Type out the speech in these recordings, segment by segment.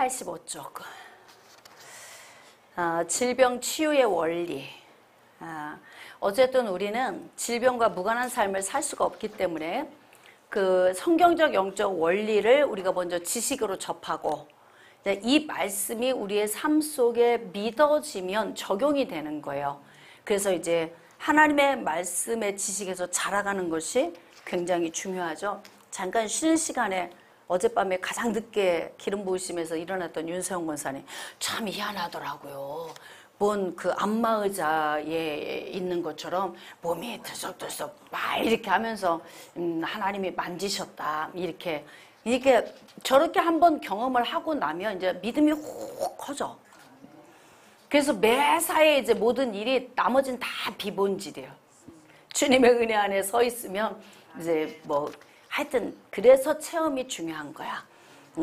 85쪽. 질병 치유의 원리. 어쨌든 우리는 질병과 무관한 삶을 살 수가 없기 때문에 그 성경적 영적 원리를 우리가 먼저 지식으로 접하고 이 말씀이 우리의 삶 속에 믿어지면 적용이 되는 거예요. 그래서 이제 하나님의 말씀의 지식에서 자라가는 것이 굉장히 중요하죠. 잠깐 쉬는 시간에 어젯밤에 가장 늦게 기름 부으심에서 일어났던 윤세영 권사님 참 희한하더라고요. 뭔 그 안마의자에 있는 것처럼 몸이 들썩들썩 막 이렇게 하면서 하나님이 만지셨다 이렇게 저렇게 한번 경험을 하고 나면 이제 믿음이 확 커져. 그래서 매사에 이제 모든 일이 나머지는 다 비본질이에요. 주님의 은혜 안에 서 있으면 이제 뭐 하여튼 그래서 체험이 중요한 거야.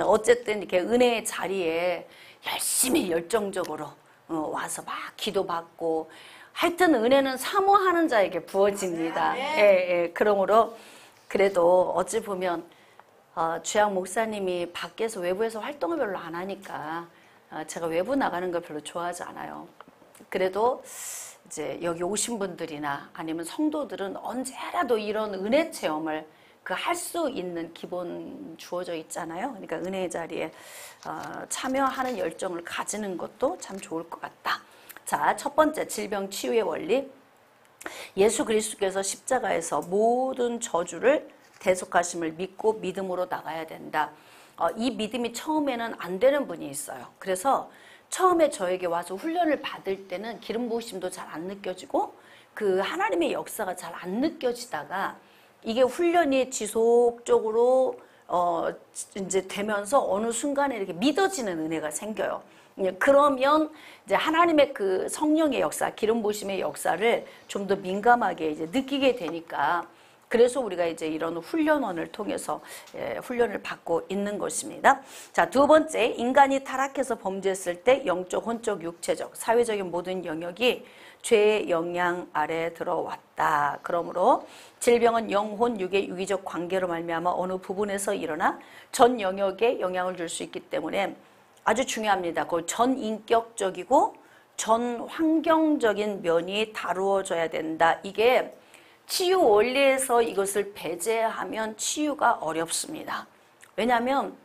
어쨌든 이렇게 은혜의 자리에 열심히 열정적으로 와서 막 기도받고 하여튼 은혜는 사모하는 자에게 부어집니다. 예. 그러므로 그래도 어찌 보면 주양 목사님이 밖에서 외부에서 활동을 별로 안 하니까 제가 외부 나가는 걸 별로 좋아하지 않아요. 그래도 이제 여기 오신 분들이나 아니면 성도들은 언제라도 이런 은혜 체험을 할 수 있는 기본 주어져 있잖아요. 그러니까 은혜의 자리에 참여하는 열정을 가지는 것도 참 좋을 것 같다. 자, 첫 번째 질병 치유의 원리. 예수 그리스도께서 십자가에서 모든 저주를 대속하심을 믿고 믿음으로 나가야 된다. 이 믿음이 처음에는 안 되는 분이 있어요. 그래서 처음에 저에게 와서 훈련을 받을 때는 기름 부으심도 잘 안 느껴지고 그 하나님의 역사가 잘 안 느껴지다가 이게 훈련이 지속적으로 이제 되면서 어느 순간에 이렇게 믿어지는 은혜가 생겨요. 그러면 이제 하나님의 그 성령의 역사, 기름 부으심의 역사를 좀 더 민감하게 이제 느끼게 되니까 그래서 우리가 이제 이런 훈련원을 통해서 훈련을 받고 있는 것입니다. 자, 두 번째, 인간이 타락해서 범죄했을 때 영적, 혼적, 육체적, 사회적인 모든 영역이 죄의 영향 아래 들어왔다. 그러므로 질병은 영혼, 육의 유기적 관계로 말미암아 어느 부분에서 일어나 전 영역에 영향을 줄 수 있기 때문에 아주 중요합니다. 그 전 인격적이고 전 환경적인 면이 다루어져야 된다. 이게 치유 원리에서 이것을 배제하면 치유가 어렵습니다. 왜냐하면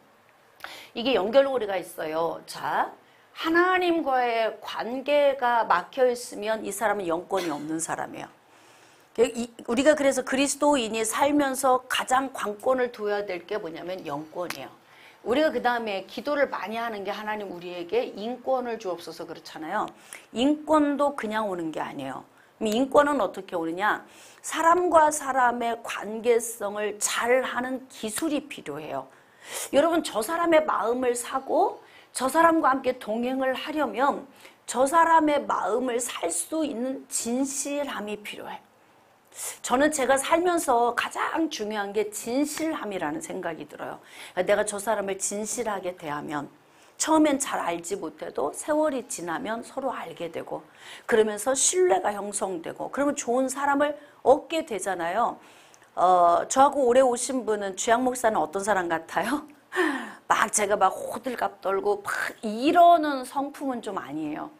이게 연결고리가 있어요. 자, 하나님과의 관계가 막혀 있으면 이 사람은 영권이 없는 사람이에요. 우리가 그래서 그리스도인이 살면서 가장 관건을 둬야 될 게 뭐냐면 영권이에요. 우리가 그 다음에 기도를 많이 하는 게 하나님 우리에게 인권을 주옵소서 그렇잖아요. 인권도 그냥 오는 게 아니에요. 인권은 어떻게 오느냐? 사람과 사람의 관계성을 잘 하는 기술이 필요해요. 여러분, 저 사람의 마음을 사고 저 사람과 함께 동행을 하려면 저 사람의 마음을 살 수 있는 진실함이 필요해요. 저는 제가 살면서 가장 중요한 게 진실함이라는 생각이 들어요. 내가 저 사람을 진실하게 대하면 처음엔 잘 알지 못해도 세월이 지나면 서로 알게 되고 그러면서 신뢰가 형성되고 그러면 좋은 사람을 얻게 되잖아요. 저하고 오래 오신 분은 주양 목사는 어떤 사람 같아요? 막 제가 막 호들갑 떨고 막 이러는 성품은 좀 아니에요.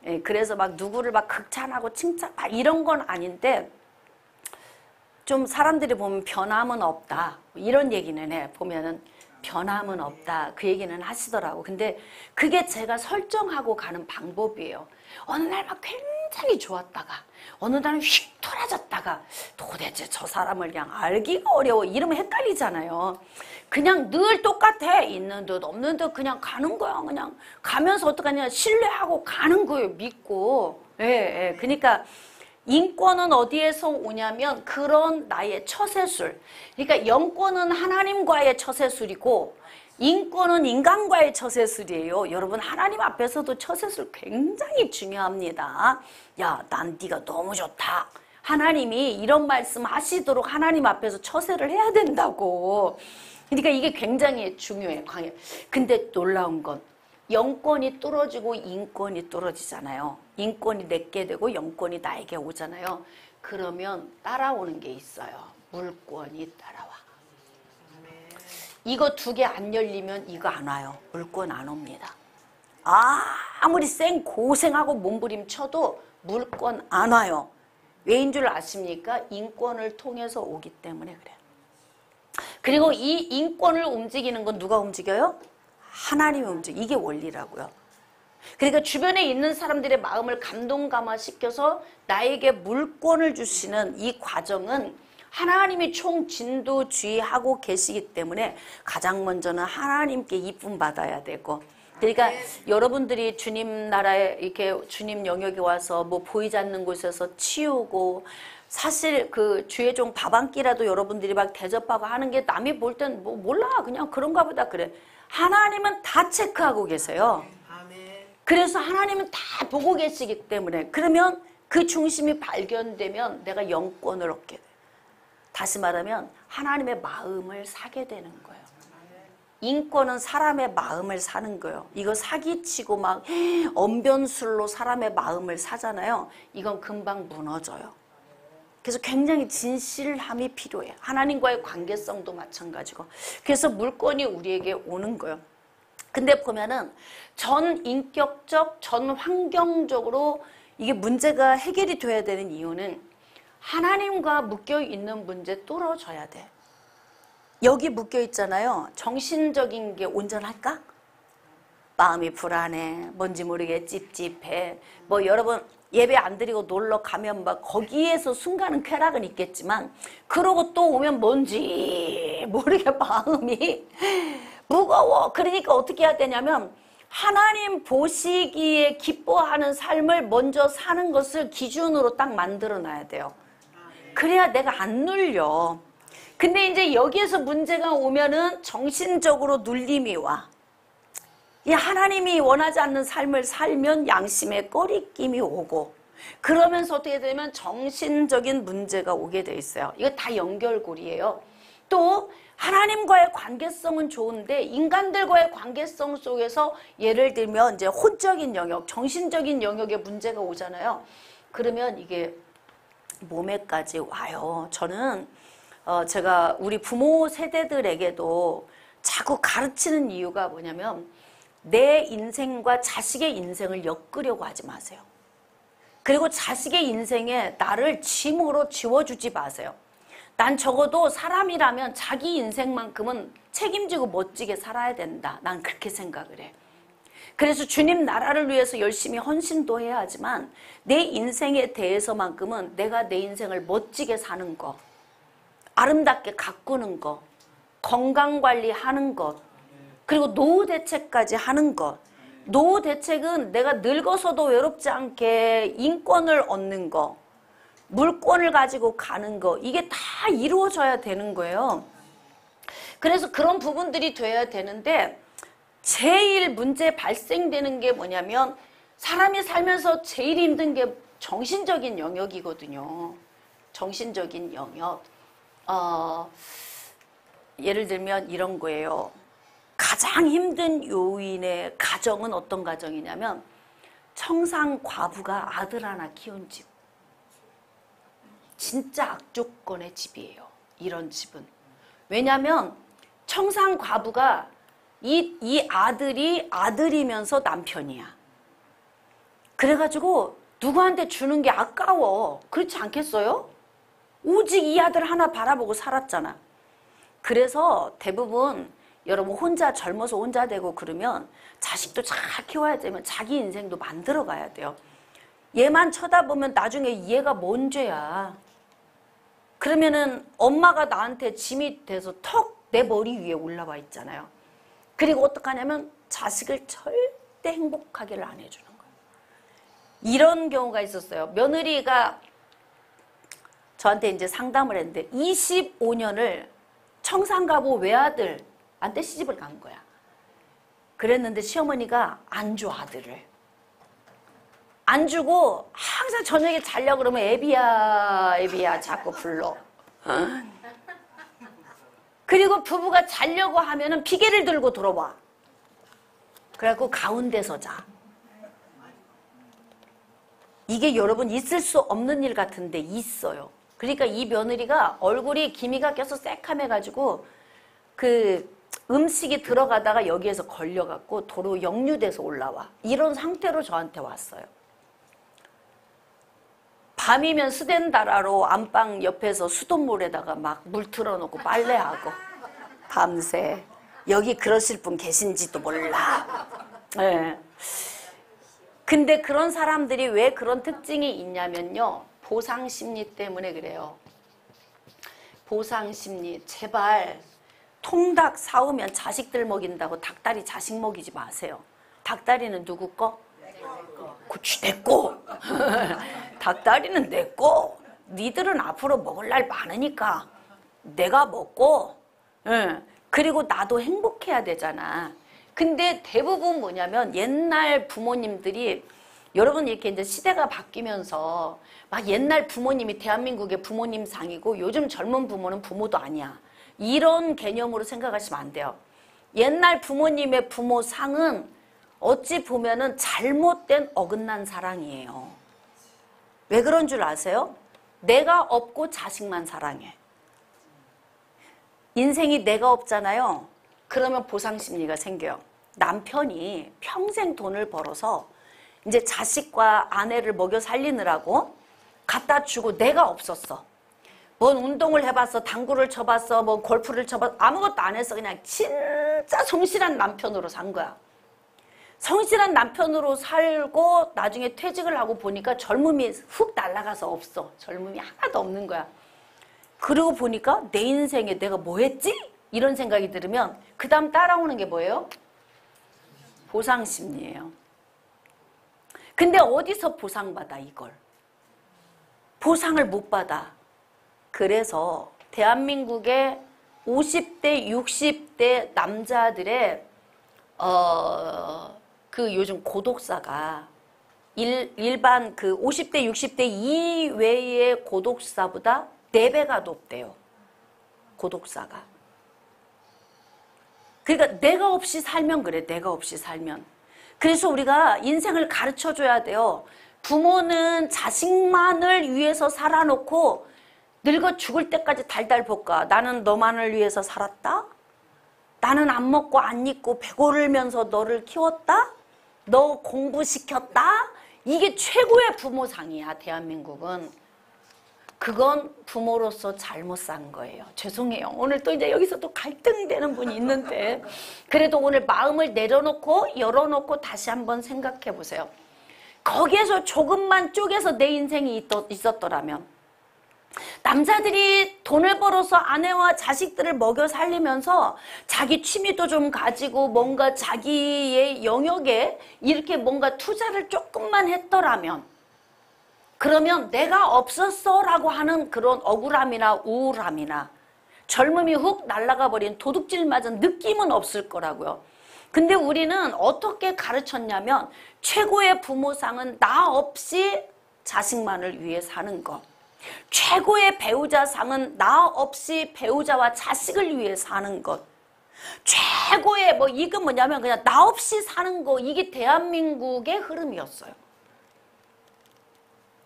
예, 그래서 막 누구를 막 극찬하고 칭찬 막 이런 건 아닌데 좀 사람들이 보면 변함은 없다 이런 얘기는 해. 보면은 변함은 없다 그 얘기는 하시더라고. 근데 그게 제가 설정하고 가는 방법이에요. 어느 날 막 굉장히 좋았다가 어느 날은 휙 돌아졌다가 도대체 저 사람을 그냥 알기가 어려워 이러면 헷갈리잖아요. 그냥 늘 똑같아. 있는 듯 없는 듯 그냥 가는 거야. 그냥 가면서 어떡하냐 신뢰하고 가는 거예요. 믿고. 예. 그러니까 인권은 어디에서 오냐면 그런 나의 처세술. 그러니까 영권은 하나님과의 처세술이고 인권은 인간과의 처세술이에요. 여러분 하나님 앞에서도 처세술 굉장히 중요합니다. 야, 난 네가 너무 좋다. 하나님이 이런 말씀 하시도록 하나님 앞에서 처세를 해야 된다고. 그러니까 이게 굉장히 중요해요. 근데 놀라운 건 영권이 뚫어지고 인권이 뚫어지잖아요. 인권이 내게 되고 영권이 나에게 오잖아요. 그러면 따라오는 게 있어요. 물권이 따라와. 이거 두 개 안 열리면 이거 안 와요. 물권 안 옵니다. 아무리 고생하고 몸부림쳐도 물권 안 와요. 왜인 줄 아십니까? 인권을 통해서 오기 때문에 그래요. 그리고 이 인권을 움직이는 건 누가 움직여요? 하나님이 움직여요. 이게 원리라고요. 그러니까 주변에 있는 사람들의 마음을 감동감화시켜서 나에게 물권을 주시는 이 과정은 하나님이 총진도주의하고 계시기 때문에 가장 먼저는 하나님께 이쁨 받아야 되고, 그러니까 여러분들이 주님 나라에 이렇게 주님 영역에 와서 뭐 보이지 않는 곳에서 치우고, 사실 그 주의 종 밥 한 끼라도 여러분들이 막 대접하고 하는 게 남이 볼 땐 뭐 몰라, 그냥 그런가 보다 그래. 하나님은 다 체크하고 계세요. 그래서 하나님은 다 보고 계시기 때문에, 그러면 그 중심이 발견되면 내가 영권을 얻게 돼요. 다시 말하면 하나님의 마음을 사게 되는 거예요. 인권은 사람의 마음을 사는 거예요. 이거 사기치고 막 언변술로 사람의 마음을 사잖아요. 이건 금방 무너져요. 그래서 굉장히 진실함이 필요해요. 하나님과의 관계성도 마찬가지고. 그래서 물권이 우리에게 오는 거예요. 근데 보면은 전 인격적, 전 환경적으로 이게 문제가 해결이 돼야 되는 이유는 하나님과 묶여있는 문제 뚫어져야 돼. 여기 묶여있잖아요. 정신적인 게 온전할까? 마음이 불안해. 뭔지 모르게 찝찝해. 뭐 여러분 예배 안 드리고 놀러 가면 막 거기에서 순간은 쾌락은 있겠지만, 그러고 또 오면 뭔지 모르게 마음이 무거워. 그러니까 어떻게 해야 되냐면 하나님 보시기에 기뻐하는 삶을 먼저 사는 것을 기준으로 딱 만들어 놔야 돼요. 그래야 내가 안 눌려. 근데 이제 여기에서 문제가 오면은 정신적으로 눌림이 와. 이 하나님이 원하지 않는 삶을 살면 양심의 꺼리낌이 오고, 그러면서 어떻게 되면 정신적인 문제가 오게 돼 있어요. 이거 다 연결고리예요. 또 하나님과의 관계성은 좋은데 인간들과의 관계성 속에서 예를 들면 이제 혼적인 영역, 정신적인 영역에 문제가 오잖아요. 그러면 이게 몸에까지 와요. 저는 제가 우리 부모 세대들에게도 자꾸 가르치는 이유가 뭐냐면, 내 인생과 자식의 인생을 엮으려고 하지 마세요. 그리고 자식의 인생에 나를 짐으로 지워주지 마세요. 난 적어도 사람이라면 자기 인생만큼은 책임지고 멋지게 살아야 된다. 난 그렇게 생각을 해. 그래서 주님 나라를 위해서 열심히 헌신도 해야 하지만 내 인생에 대해서만큼은 내가 내 인생을 멋지게 사는 거, 아름답게 가꾸는 거, 건강관리하는 것, 그리고 노후 대책까지 하는 것. 노후 대책은 내가 늙어서도 외롭지 않게 인권을 얻는 거, 물권을 가지고 가는 거, 이게 다 이루어져야 되는 거예요. 그래서 그런 부분들이 돼야 되는데, 제일 문제 발생되는 게 뭐냐면 사람이 살면서 제일 힘든 게 정신적인 영역이거든요. 정신적인 영역. 예를 들면 이런 거예요. 가장 힘든 요인의 가정은 어떤 가정이냐면 청상 과부가 아들 하나 키운 집. 진짜 악조건의 집이에요. 이런 집은. 왜냐하면 청상 과부가 이 아들이 아들이면서 남편이야. 그래가지고 누구한테 주는 게 아까워. 그렇지 않겠어요? 오직 이 아들 하나 바라보고 살았잖아. 그래서 대부분 여러분 혼자 젊어서 혼자 되고 그러면 자식도 잘 키워야 되면 자기 인생도 만들어 가야 돼요. 얘만 쳐다보면 나중에 얘가 뭔 죄야. 그러면은 엄마가 나한테 짐이 돼서 턱 내 머리 위에 올라와 있잖아요. 그리고 어떡하냐면 자식을 절대 행복하게를 안 해주는 거예요. 이런 경우가 있었어요. 며느리가 저한테 이제 상담을 했는데 25년을 청산가부 외아들한테 시집을 간 거야. 그랬는데 시어머니가 안 줘, 아들을. 안 주고 항상 저녁에 자려고 그러면 애비야 애비야 자꾸 불러. 그리고 부부가 자려고 하면은 비계를 들고 들어와. 그래갖고 가운데서 자. 이게 여러분 있을 수 없는 일 같은데 있어요. 그러니까 이 며느리가 얼굴이 기미가 껴서 새카매가지고 그 음식이 들어가다가 여기에서 걸려갖고 도로 역류돼서 올라와. 이런 상태로 저한테 왔어요. 밤이면 스덴다라로 안방 옆에서 수돗물에다가 막 물 틀어놓고 빨래하고 밤새. 여기 그러실 분 계신지도 몰라. 네. 근데 그런 사람들이 왜 그런 특징이 있냐면요. 보상심리 때문에 그래요. 보상심리. 제발 통닭 사오면 자식들 먹인다고 닭다리 자식 먹이지 마세요. 닭다리는 누구 거? 그치, 내 거. 닭다리는 내 거. 니들은 앞으로 먹을 날 많으니까 내가 먹고, 그리고 나도 행복해야 되잖아. 근데 대부분 뭐냐면 옛날 부모님들이, 여러분 이렇게 이제 시대가 바뀌면서 막 옛날 부모님이 대한민국의 부모님 상이고 요즘 젊은 부모는 부모도 아니야. 이런 개념으로 생각하시면 안 돼요. 옛날 부모님의 부모 상은 어찌 보면은 잘못된 어긋난 사랑이에요. 왜 그런 줄 아세요? 내가 없고 자식만 사랑해. 인생이 내가 없잖아요. 그러면 보상심리가 생겨요. 남편이 평생 돈을 벌어서 이제 자식과 아내를 먹여 살리느라고 갖다 주고 내가 없었어. 뭔 운동을 해봤어, 당구를 쳐봤어, 뭐 골프를 쳐봤어, 아무것도 안 했어. 그냥 진짜 성실한 남편으로 산 거야. 성실한 남편으로 살고 나중에 퇴직을 하고 보니까 젊음이 훅 날아가서 없어. 젊음이 하나도 없는 거야. 그러고 보니까 내 인생에 내가 뭐 했지? 이런 생각이 들으면 그 다음 따라오는 게 뭐예요? 보상심리예요. 근데 어디서 보상받아 이걸? 보상을 못 받아. 그래서 대한민국의 50대, 60대 남자들의 그 요즘 고독사가 일반 그 50대, 60대 이외의 고독사보다 4배가 높대요. 고독사가. 그러니까 내가 없이 살면 그래. 내가 없이 살면. 그래서 우리가 인생을 가르쳐줘야 돼요. 부모는 자식만을 위해서 살아놓고 늙어 죽을 때까지 달달 볶아. 나는 너만을 위해서 살았다? 나는 안 먹고 안 입고 배고르면서 너를 키웠다? 너 공부시켰다? 이게 최고의 부모상이야, 대한민국은. 그건 부모로서 잘못 산 거예요. 죄송해요. 오늘 또 이제 여기서 또 갈등되는 분이 있는데, 그래도 오늘 마음을 내려놓고 열어놓고 다시 한번 생각해 보세요. 거기에서 조금만 쪼개서 내 인생이 있었더라면, 남자들이 돈을 벌어서 아내와 자식들을 먹여 살리면서 자기 취미도 좀 가지고 뭔가 자기의 영역에 이렇게 뭔가 투자를 조금만 했더라면, 그러면 내가 없었어 라고 하는 그런 억울함이나 우울함이나 젊음이 훅 날아가 버린 도둑질 맞은 느낌은 없을 거라고요. 근데 우리는 어떻게 가르쳤냐면 최고의 부모상은 나 없이 자식만을 위해 사는 것. 최고의 배우자상은 나 없이 배우자와 자식을 위해 사는 것. 최고의 이건 뭐냐면 그냥 나 없이 사는 거. 이게 대한민국의 흐름이었어요.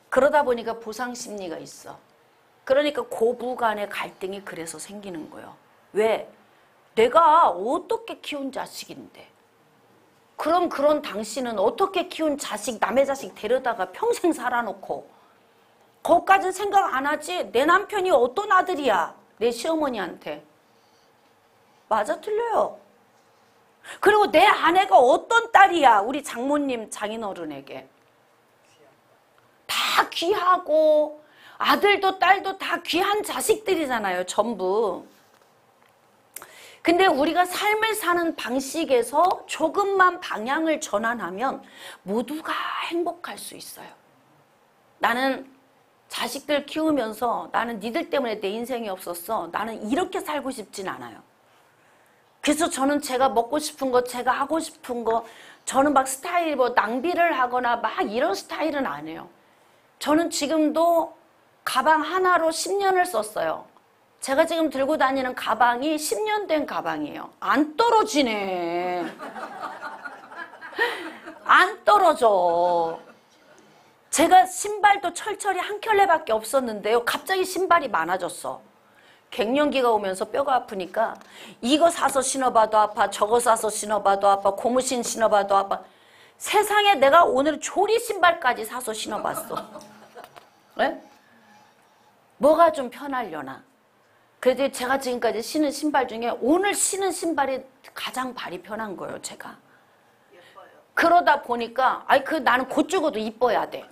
그러다 보니까 보상심리가 있어. 그러니까 고부 간의 갈등이 그래서 생기는 거예요. 왜? 내가 어떻게 키운 자식인데. 그럼 그런 당신은 어떻게 키운 자식, 남의 자식 데려다가 평생 살아놓고 거기까지는 생각 안 하지. 내 남편이 어떤 아들이야. 내 시어머니한테. 맞아 틀려요. 그리고 내 아내가 어떤 딸이야. 우리 장모님 장인어른에게. 다 귀하고 아들도 딸도 다 귀한 자식들이잖아요. 전부. 근데 우리가 삶을 사는 방식에서 조금만 방향을 전환하면 모두가 행복할 수 있어요. 나는 자식들 키우면서 나는 니들 때문에 내 인생이 없었어. 나는 이렇게 살고 싶진 않아요. 그래서 저는 제가 먹고 싶은 거, 제가 하고 싶은 거, 저는 막 스타일 낭비를 하거나 막 이런 스타일은 안 해요. 저는 지금도 가방 하나로 10년을 썼어요. 제가 지금 들고 다니는 가방이 10년 된 가방이에요. 안 떨어지네. 안 떨어져. 제가 신발도 철철이 한 켤레밖에 없었는데요. 갑자기 신발이 많아졌어. 갱년기가 오면서 뼈가 아프니까 이거 사서 신어봐도 아파, 저거 사서 신어봐도 아파, 고무신 신어봐도 아파. 세상에 내가 오늘 조리 신발까지 사서 신어봤어. 네? 뭐가 좀 편하려나. 그래도 제가 지금까지 신은 신발 중에 오늘 신은 신발이 가장 발이 편한 거예요, 제가. 그러다 보니까 나는 곧 죽어도 이뻐야 돼.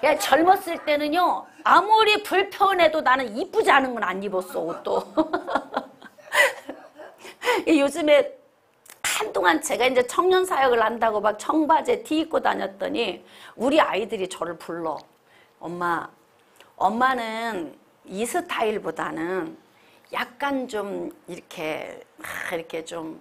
야, 젊었을 때는요, 아무리 불편해도 나는 이쁘지 않은 건 안 입었어, 옷도. 요즘에 한동안 제가 이제 청년 사역을 한다고 막 청바지에 티 입고 다녔더니 우리 아이들이 저를 불러. 엄마는 이 스타일보다는 약간 좀 이렇게 좀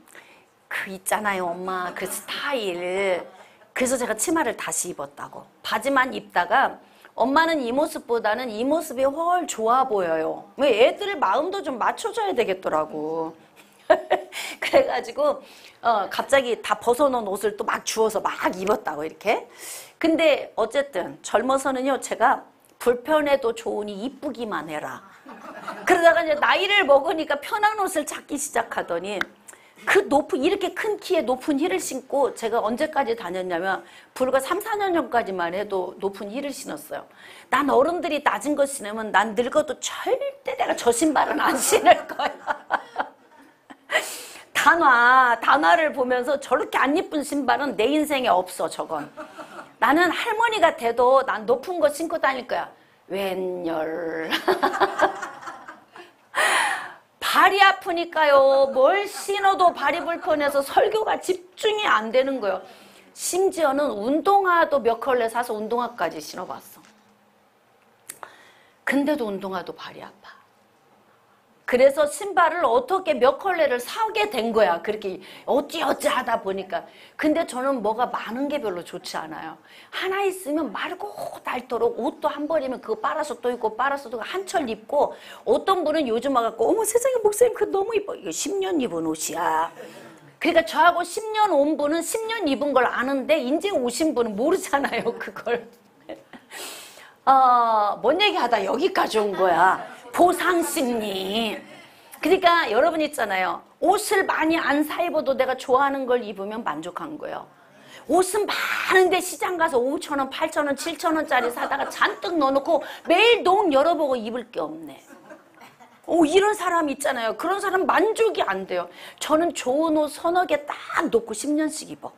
그 있잖아요, 엄마. 그 스타일. 그래서 제가 치마를 다시 입었다고. 바지만 입다가 엄마는 이 모습보다는 이 모습이 훨 좋아 보여요. 왜 애들 마음도 좀 맞춰줘야 되겠더라고. 그래가지고 갑자기 다 벗어놓은 옷을 또 막 주워서 막 입었다고 이렇게. 근데 어쨌든 젊어서는요, 제가 불편해도 좋으니 이쁘기만 해라. 그러다가 이제 나이를 먹으니까 편한 옷을 찾기 시작하더니 이렇게 큰 키에 높은 힐을 신고 제가 언제까지 다녔냐면 불과 3, 4년 전까지만 해도 높은 힐을 신었어요. 난 어른들이 낮은 거 신으면 난 늙어도 절대 내가 저 신발은 안 신을 거야. 단화를 보면서 저렇게 안 예쁜 신발은 내 인생에 없어, 저건. 나는 할머니가 돼도 난 높은 거 신고 다닐 거야. 웬열. 발이 아프니까요. 뭘 신어도 발이 불편해서 설교가 집중이 안 되는 거예요. 심지어는 운동화도 몇 컬레 사서 운동화까지 신어봤어. 근데도 운동화도 발이 아파. 그래서 신발을 어떻게 몇 컬레를 사게 된 거야. 그렇게 어찌어찌 하다 보니까. 근데 저는 뭐가 많은 게 별로 좋지 않아요. 하나 있으면 마르고 닳도록 옷도 한 벌이면 그거 빨아서 또 입고 빨아서 또 한철 입고, 어떤 분은 요즘 와갖고 어머 세상에 목사님 그거 너무 이뻐. 이거 10년 입은 옷이야. 그러니까 저하고 10년 온 분은 10년 입은 걸 아는데 인제 오신 분은 모르잖아요, 그걸. 뭔 얘기하다 여기까지 온 거야. 보상심리. 그러니까 여러분 있잖아요. 옷을 많이 안 사 입어도 내가 좋아하는 걸 입으면 만족한 거예요. 옷은 많은데 시장 가서 5,000원, 8,000원, 7,000원짜리 사다가 잔뜩 넣어놓고 매일 농 열어보고 입을 게 없네. 이런 사람 있잖아요. 그런 사람 만족이 안 돼요. 저는 좋은 옷 서너 개 딱 놓고 10년씩 입어.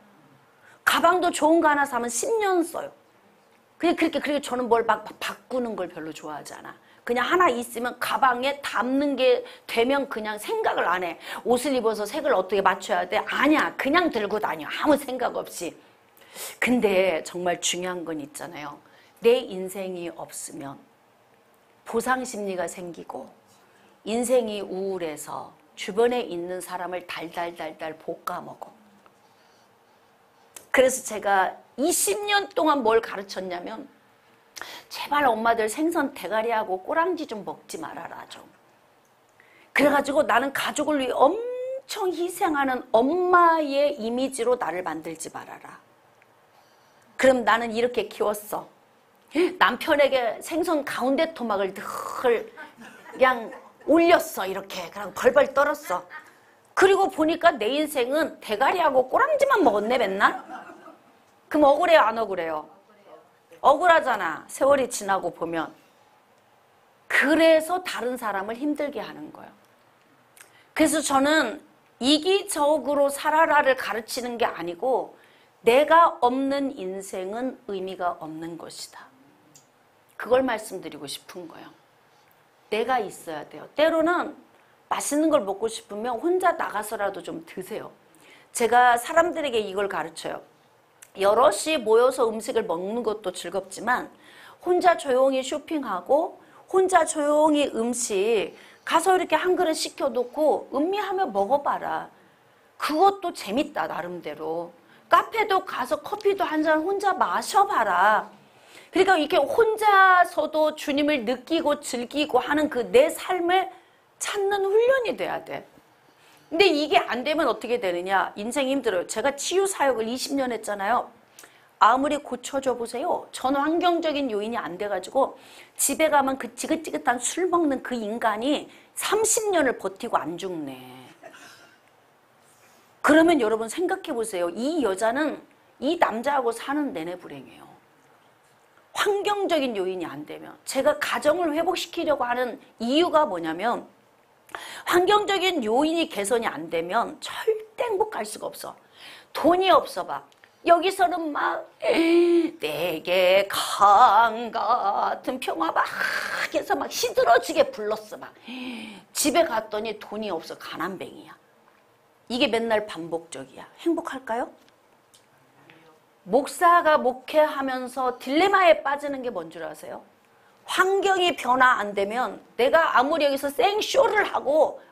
가방도 좋은 거 하나 사면 10년 써요. 그렇게 저는 뭘 막 바꾸는 걸 별로 좋아하지 않아. 그냥 하나 있으면 가방에 담는 게 되면 그냥 생각을 안 해. 옷을 입어서 색을 어떻게 맞춰야 돼? 아니야. 그냥 들고 다녀. 아무 생각 없이. 근데 정말 중요한 건 있잖아요. 내 인생이 없으면 보상심리가 생기고 인생이 우울해서 주변에 있는 사람을 달달달달 볶아먹어. 그래서 제가 20년 동안 뭘 가르쳤냐면 제발 엄마들 생선 대가리하고 꼬랑지 좀 먹지 말아라 좀. 그래가지고 나는 가족을 위해 엄청 희생하는 엄마의 이미지로 나를 만들지 말아라. 그럼 나는 이렇게 키웠어. 남편에게 생선 가운데 토막을 늘 그냥 올렸어 이렇게. 그냥 벌벌 떨었어. 그리고 보니까 내 인생은 대가리하고 꼬랑지만 먹었네 맨날. 그럼 억울해요 안 억울해요? 억울하잖아. 세월이 지나고 보면. 그래서 다른 사람을 힘들게 하는 거예요. 그래서 저는 이기적으로 살아라를 가르치는 게 아니고 내가 없는 인생은 의미가 없는 것이다. 그걸 말씀드리고 싶은 거예요. 내가 있어야 돼요. 때로는 맛있는 걸 먹고 싶으면 혼자 나가서라도 좀 드세요. 제가 사람들에게 이걸 가르쳐요. 여럿이 모여서 음식을 먹는 것도 즐겁지만 혼자 조용히 쇼핑하고 혼자 조용히 음식 가서 이렇게 한 그릇 시켜놓고 음미하며 먹어봐라. 그것도 재밌다 나름대로. 카페도 가서 커피도 한 잔 혼자 마셔봐라. 그러니까 이렇게 혼자서도 주님을 느끼고 즐기고 하는 그 내 삶을 찾는 훈련이 돼야 돼. 근데 이게 안 되면 어떻게 되느냐. 인생이 힘들어요. 제가 치유 사역을 20년 했잖아요. 아무리 고쳐줘 보세요. 전 환경적인 요인이 안 돼가지고 집에 가면 그 지긋지긋한 술 먹는 그 인간이 30년을 버티고 안 죽네. 그러면 여러분 생각해 보세요. 이 여자는 이 남자하고 사는 내내 불행해요. 환경적인 요인이 안 되면. 제가 가정을 회복시키려고 하는 이유가 뭐냐면 환경적인 요인이 개선이 안 되면 절대 행복할 수가 없어. 돈이 없어 봐. 여기서는 막 내게 강 같은 평화 막 해서 막 시들어지게 불렀어. 막 집에 갔더니 돈이 없어. 가난뱅이야. 이게 맨날 반복적이야. 행복할까요? 목사가 목회하면서 딜레마에 빠지는 게 뭔 줄 아세요? 환경이 변화 안 되면 내가 아무리 여기서 생쇼를 하고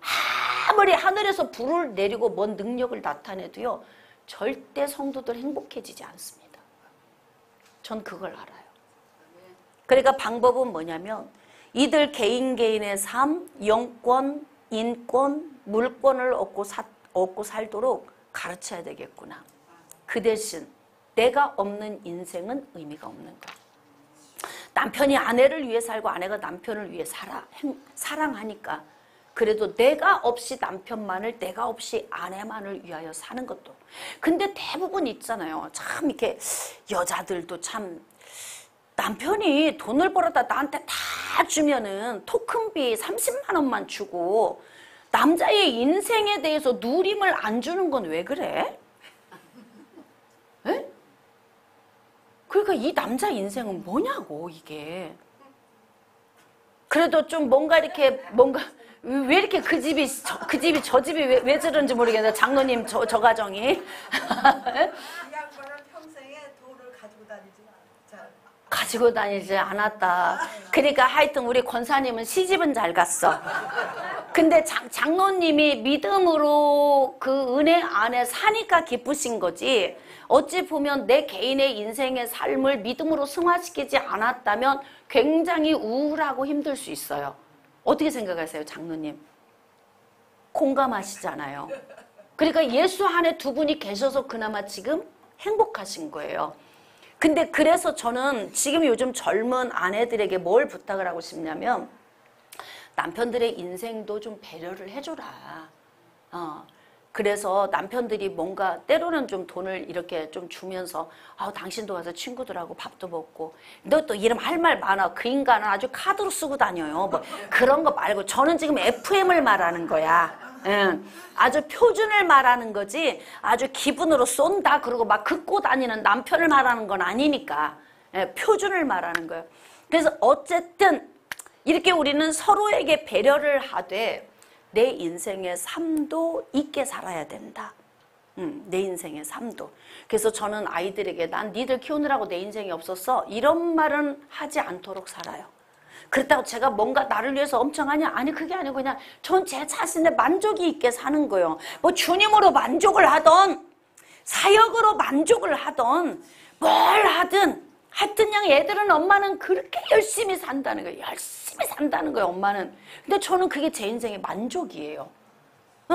아무리 하늘에서 불을 내리고 뭔 능력을 나타내도요. 절대 성도들 행복해지지 않습니다. 전 그걸 알아요. 그러니까 방법은 뭐냐면 이들 개인의 삶, 영권, 인권, 물권을 얻고 살도록 가르쳐야 되겠구나. 그 대신 내가 없는 인생은 의미가 없는 거야. 남편이 아내를 위해 살고 아내가 남편을 위해 사랑하니까 그래도 내가 없이 남편만을 내가 없이 아내만을 위하여 사는 것도. 근데 대부분 있잖아요. 참 이렇게 여자들도 참 남편이 돈을 벌어다 나한테 다 주면은 토큰비 30만 원만 주고 남자의 인생에 대해서 누림을 안 주는 건 왜 그래? 에? 그러니까 이 남자 인생은 뭐냐고 이게. 그래도 좀 뭔가 이렇게 왜 이렇게 그 집이 저 집이 왜 저런지 모르겠네. 장로님 저 가정이. 이 양반은 평생에 돈을 가지고 다니지 않았다. 그러니까 하여튼 우리 권사님은 시집은 잘 갔어. 근데 장로님이 믿음으로 그 은혜 안에 사니까 기쁘신 거지. 어찌 보면 내 개인의 인생의 삶을 믿음으로 승화시키지 않았다면 굉장히 우울하고 힘들 수 있어요. 어떻게 생각하세요, 장로님? 공감하시잖아요. 그러니까 예수 안에 두 분이 계셔서 그나마 지금 행복하신 거예요. 근데 그래서 저는 지금 요즘 젊은 아내들에게 뭘 부탁을 하고 싶냐면 남편들의 인생도 좀 배려를 해줘라. 그래서 남편들이 뭔가 때로는 좀 돈을 이렇게 좀 주면서 당신도 가서 친구들하고 밥도 먹고 너 또 이름 할 말 많아. 그 인간은 아주 카드로 쓰고 다녀요. 뭐 그런 거 말고 저는 지금 FM을 말하는 거야. 아주 표준을 말하는 거지 아주 기분으로 쏜다 그러고 막 긋고 다니는 남편을 말하는 건 아니니까 표준을 말하는 거예요. 그래서 어쨌든 이렇게 우리는 서로에게 배려를 하되 내 인생의 삶도 있게 살아야 된다. 내 인생의 삶도. 그래서 저는 아이들에게 난 니들 키우느라고 내 인생이 없었어. 이런 말은 하지 않도록 살아요. 그렇다고 제가 뭔가 나를 위해서 엄청 하냐? 아니 그게 아니고 그냥 전 제 자신의 만족이 있게 사는 거예요. 뭐 주님으로 만족을 하던 사역으로 만족을 하던 뭘 하든 하여튼 그냥 애들은 엄마는 그렇게 열심히 산다는 거예요. 열심히 산다는 거예요, 엄마는. 근데 저는 그게 제 인생의 만족이에요.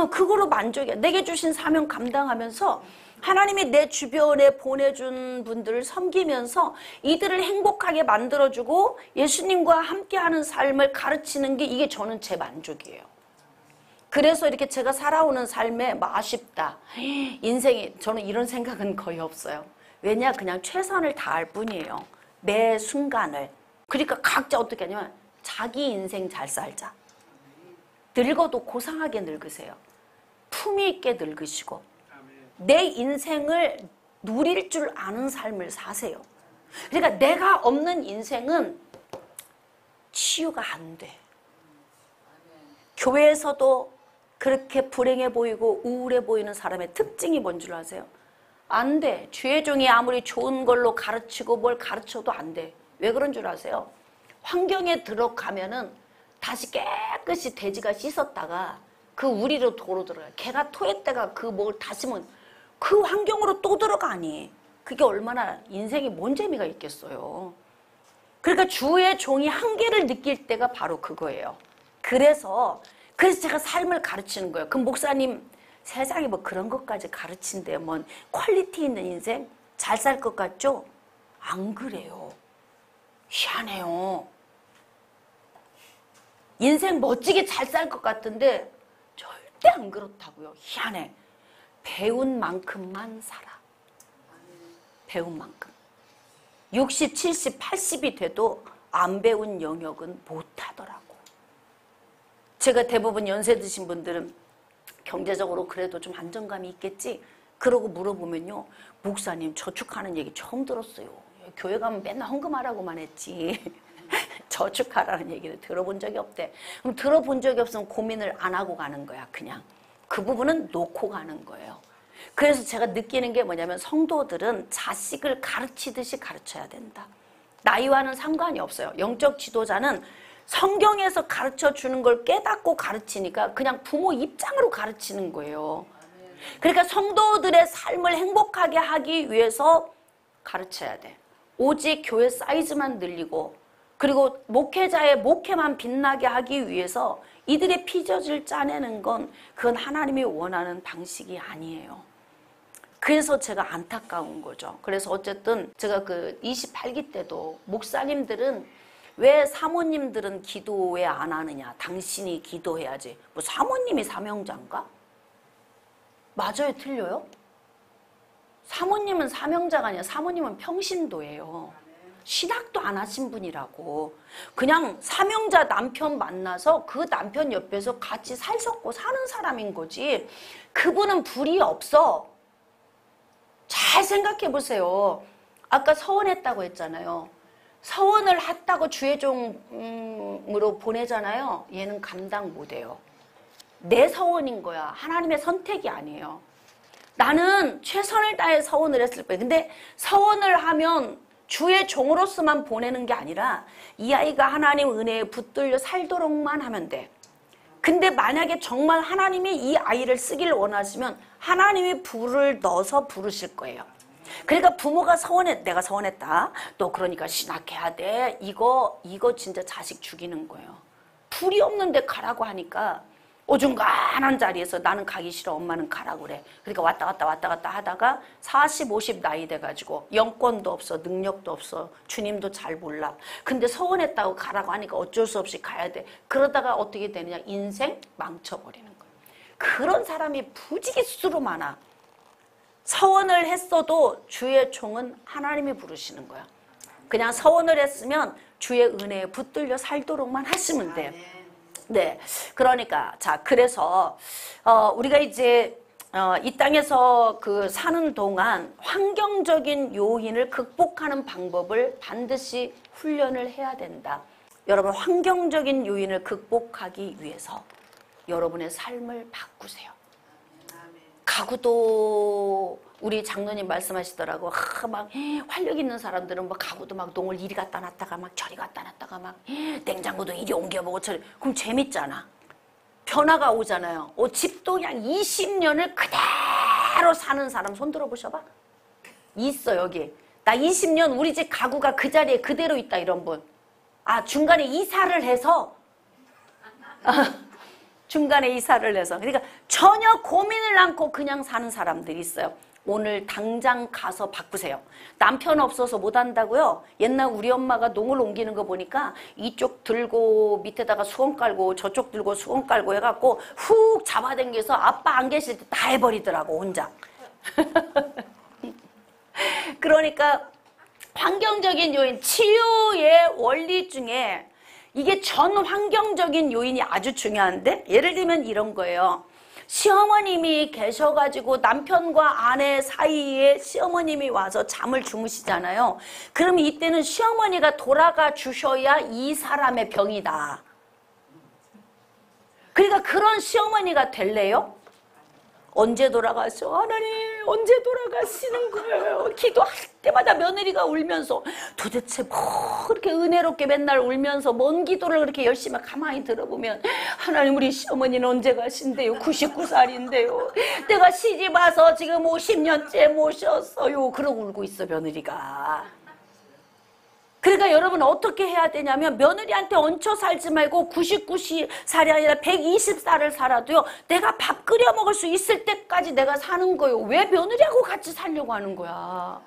그거로 만족이야. 내게 주신 사명 감당하면서 하나님이 내 주변에 보내준 분들을 섬기면서 이들을 행복하게 만들어주고 예수님과 함께하는 삶을 가르치는 게 이게 저는 제 만족이에요. 그래서 이렇게 제가 살아오는 삶에 뭐 아쉽다. 인생이 저는 이런 생각은 거의 없어요. 왜냐? 그냥 최선을 다할 뿐이에요. 매 순간을. 그러니까 각자 어떻게 하냐면 자기 인생 잘 살자. 늙어도 고상하게 늙으세요. 품위 있게 늙으시고 내 인생을 누릴 줄 아는 삶을 사세요. 그러니까 내가 없는 인생은 치유가 안 돼. 교회에서도 그렇게 불행해 보이고 우울해 보이는 사람의 특징이 뭔 줄 아세요? 안 돼. 주의 종이 아무리 좋은 걸로 가르치고 뭘 가르쳐도 안 돼. 왜 그런 줄 아세요? 환경에 들어가면은 다시 깨끗이 돼지가 씻었다가 그 우리로 도로 들어가요. 개가 토했다가 그 뭘 다시면 그 환경으로 또 들어가니 그게 얼마나 인생이 뭔 재미가 있겠어요. 그러니까 주의 종이 한계를 느낄 때가 바로 그거예요. 그래서 제가 삶을 가르치는 거예요. 그럼 목사님 세상에 뭐 그런 것까지 가르친대요. 뭐 퀄리티 있는 인생? 잘 살 것 같죠? 안 그래요. 희한해요. 인생 멋지게 잘 살 것 같은데 절대 안 그렇다고요. 희한해. 배운 만큼만 살아. 배운 만큼. 60, 70, 80이 돼도 안 배운 영역은 못하더라고. 제가 대부분 연세 드신 분들은 경제적으로 그래도 좀 안정감이 있겠지? 그러고 물어보면요. 목사님 저축하는 얘기 처음 들었어요. 교회 가면 맨날 헌금하라고만 했지. 저축하라는 얘기를 들어본 적이 없대. 그럼 들어본 적이 없으면 고민을 안 하고 가는 거야. 그냥. 그 부분은 놓고 가는 거예요. 그래서 제가 느끼는 게 뭐냐면 성도들은 자식을 가르치듯이 가르쳐야 된다. 나이와는 상관이 없어요. 영적 지도자는 성경에서 가르쳐 주는 걸 깨닫고 가르치니까 그냥 부모 입장으로 가르치는 거예요. 그러니까 성도들의 삶을 행복하게 하기 위해서 가르쳐야 돼. 오직 교회 사이즈만 늘리고 그리고 목회자의 목회만 빛나게 하기 위해서 이들의 피젖을 짜내는 건 그건 하나님이 원하는 방식이 아니에요. 그래서 제가 안타까운 거죠. 그래서 어쨌든 제가 그 28기 때도 목사님들은 왜 사모님들은 기도 왜 안 하느냐? 당신이 기도해야지. 뭐 사모님이 사명자인가? 맞아요? 틀려요? 사모님은 사명자가 아니라 사모님은 평신도예요. 신학도 안 하신 분이라고. 그냥 사명자 남편 만나서 그 남편 옆에서 같이 살섰고 사는 사람인 거지. 그분은 불이 없어. 잘 생각해 보세요. 아까 서원했다고 했잖아요. 서원을 했다고 주의 종으로 보내잖아요. 얘는 감당 못해요. 내 서원인 거야. 하나님의 선택이 아니에요. 나는 최선을 다해 서원을 했을 거예요. 근데 서원을 하면 주의 종으로서만 보내는 게 아니라 이 아이가 하나님 은혜에 붙들려 살도록만 하면 돼. 근데 만약에 정말 하나님이 이 아이를 쓰기를 원하시면 하나님이 불을 넣어서 부르실 거예요. 그러니까 부모가 내가 서원했다. 너 그러니까 신학해야 돼. 이거 진짜 자식 죽이는 거예요. 불이 없는데 가라고 하니까 어중간한 자리에서 나는 가기 싫어. 엄마는 가라고 그래. 그러니까 왔다 갔다 하다가 40, 50 나이 돼가지고 영권도 없어. 능력도 없어. 주님도 잘 몰라. 근데 서원했다고 가라고 하니까 어쩔 수 없이 가야 돼. 그러다가 어떻게 되느냐. 인생 망쳐버리는 거예요. 그런 사람이 부지기수로 많아. 서원을 했어도 주의 종은 하나님이 부르시는 거야. 그냥 서원을 했으면 주의 은혜에 붙들려 살도록만 하시면 돼요. 네, 그러니까 자 그래서 우리가 이제 이 땅에서 그 사는 동안 환경적인 요인을 극복하는 방법을 반드시 훈련을 해야 된다. 여러분 환경적인 요인을 극복하기 위해서 여러분의 삶을 바꾸세요. 가구도 우리 장로님 말씀하시더라고. 막 활력 있는 사람들은 뭐 가구도 막 농을 이리 갖다 놨다가 막 저리 갖다 놨다가 막 냉장고도 이리 옮겨보고 저리. 그럼 재밌잖아. 변화가 오잖아요. 집도 그냥 20년을 그대로 사는 사람 손 들어보셔봐. 있어 여기. 나 20년 우리 집 가구가 그 자리에 그대로 있다 이런 분. 아 중간에 이사를 해서 중간에 이사를 해서 그러니까 전혀 고민을 않고 그냥 사는 사람들이 있어요. 오늘 당장 가서 바꾸세요. 남편 없어서 못 한다고요? 옛날 우리 엄마가 농을 옮기는 거 보니까 이쪽 들고 밑에다가 수건 깔고 저쪽 들고 수건 깔고 해갖고 훅 잡아당겨서 아빠 안 계실 때 다 해버리더라고 혼자. 그러니까 환경적인 요인, 치유의 원리 중에 이게 전 환경적인 요인이 아주 중요한데 예를 들면 이런 거예요. 시어머님이 계셔가지고 남편과 아내 사이에 시어머님이 와서 잠을 주무시잖아요. 그러면 이때는 시어머니가 돌아가 주셔야 이 사람의 병이다. 그러니까 그런 시어머니가 될래요? 언제 돌아가셔? 하나님 언제 돌아가시는 거예요? 기도할 때마다 며느리가 울면서 도대체 뭐 그렇게 은혜롭게 맨날 울면서 뭔 기도를 그렇게 열심히 가만히 들어보면 하나님 우리 시어머니는 언제 가신대요? 99살인데요. 내가 시집 와서 지금 50년째 모셨어요. 그러고 울고 있어 며느리가. 그러니까 여러분 어떻게 해야 되냐면 며느리한테 얹혀 살지 말고 99살이 아니라 120살을 살아도요. 내가 밥 끓여 먹을 수 있을 때까지 내가 사는 거예요. 왜 며느리하고 같이 살려고 하는 거야.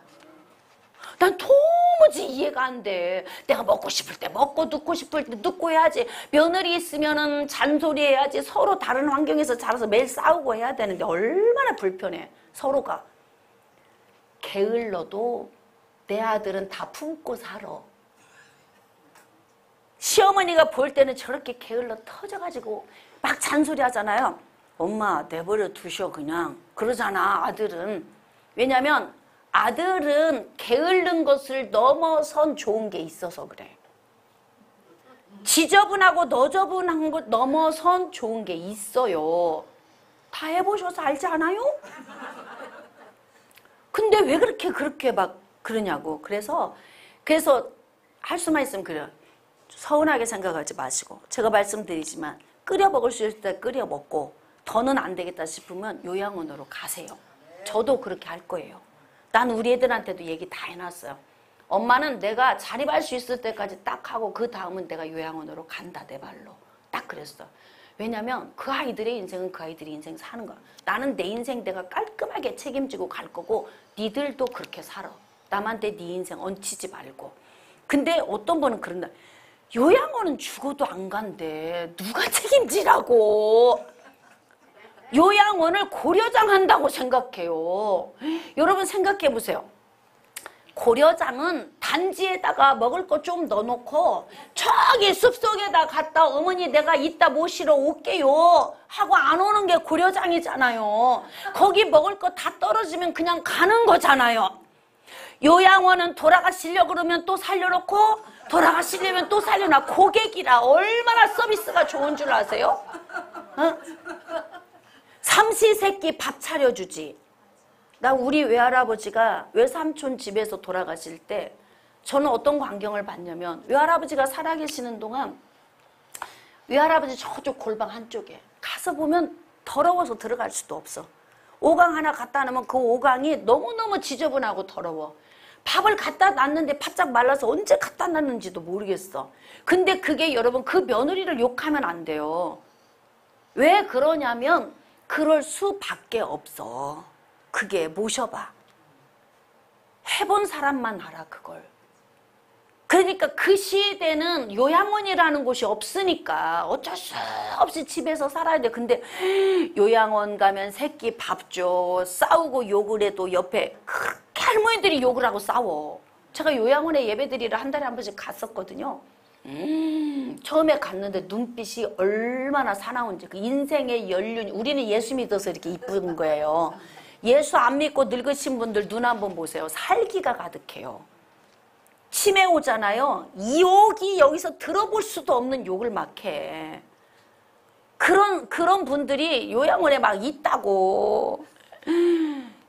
난 도무지 이해가 안 돼. 내가 먹고 싶을 때 먹고 눕고 싶을 때 눕고 해야지. 며느리 있으면은 잔소리해야지. 서로 다른 환경에서 자라서 매일 싸우고 해야 되는데 얼마나 불편해. 서로가. 게을러도 내 아들은 다 품고 살아. 시어머니가 볼 때는 저렇게 게을러 터져가지고 막 잔소리 하잖아요. 엄마 내버려 두셔 그냥. 그러잖아 아들은. 왜냐면 아들은 게으른 것을 넘어선 좋은 게 있어서 그래. 지저분하고 너저분한 것 넘어선 좋은 게 있어요. 다 해보셔서 알지 않아요? 근데 왜 그렇게 막 그러냐고. 그래서 할 수만 있으면 그래요. 서운하게 생각하지 마시고, 제가 말씀드리지만 끓여 먹을 수 있을 때 끓여 먹고 더는 안 되겠다 싶으면 요양원으로 가세요. 저도 그렇게 할 거예요. 난 우리 애들한테도 얘기 다 해놨어요. 엄마는 내가 자립할 수 있을 때까지 딱 하고 그 다음은 내가 요양원으로 간다 내 말로. 딱 그랬어. 왜냐면 그 아이들의 인생은 그 아이들이 인생 사는 거야. 나는 내 인생 내가 깔끔하게 책임지고 갈 거고 니들도 그렇게 살아. 남한테 네 인생 얹히지 말고. 근데 어떤 분은 그런다. 요양원은 죽어도 안 간대. 누가 책임지라고. 요양원을 고려장 한다고 생각해요. 여러분 생각해 보세요. 고려장은 단지에다가 먹을 거 좀 넣어놓고 저기 숲속에다 갔다 어머니 내가 이따 모시러 올게요 하고 안 오는 게 고려장이잖아요. 거기 먹을 거 다 떨어지면 그냥 가는 거잖아요. 요양원은 돌아가시려고 그러면 또 살려놓고 돌아가시려면 또 살려놔. 고객이라 얼마나 서비스가 좋은 줄 아세요? 어? 삼시세끼 밥 차려주지. 나 우리 외할아버지가 외삼촌 집에서 돌아가실 때 저는 어떤 광경을 봤냐면 외할아버지가 살아계시는 동안 외할아버지 저쪽 골방 한쪽에 가서 보면 더러워서 들어갈 수도 없어. 오강 하나 갖다 놓으면 그 오강이 너무너무 지저분하고 더러워. 밥을 갖다 놨는데 바짝 말라서 언제 갖다 놨는지도 모르겠어. 근데 그게 여러분 그 며느리를 욕하면 안 돼요. 왜 그러냐면 그럴 수밖에 없어. 그게 모셔봐. 해본 사람만 알아 그걸. 그러니까 그 시대는 요양원이라는 곳이 없으니까 어쩔 수 없이 집에서 살아야 돼. 근데 요양원 가면 새끼 밥 줘. 싸우고 욕을 해도 옆에 그렇게 할머니들이 욕을 하고 싸워. 제가 요양원에 예배드리러 한 달에 한 번씩 갔었거든요. 처음에 갔는데 눈빛이 얼마나 사나운지. 그 인생의 연륜. 우리는 예수 믿어서 이렇게 이쁜 거예요. 예수 안 믿고 늙으신 분들 눈 한번 보세요. 살기가 가득해요. 치매 오잖아요. 이 욕이 여기서 들어볼 수도 없는 욕을 막 해. 그런 분들이 요양원에 막 있다고.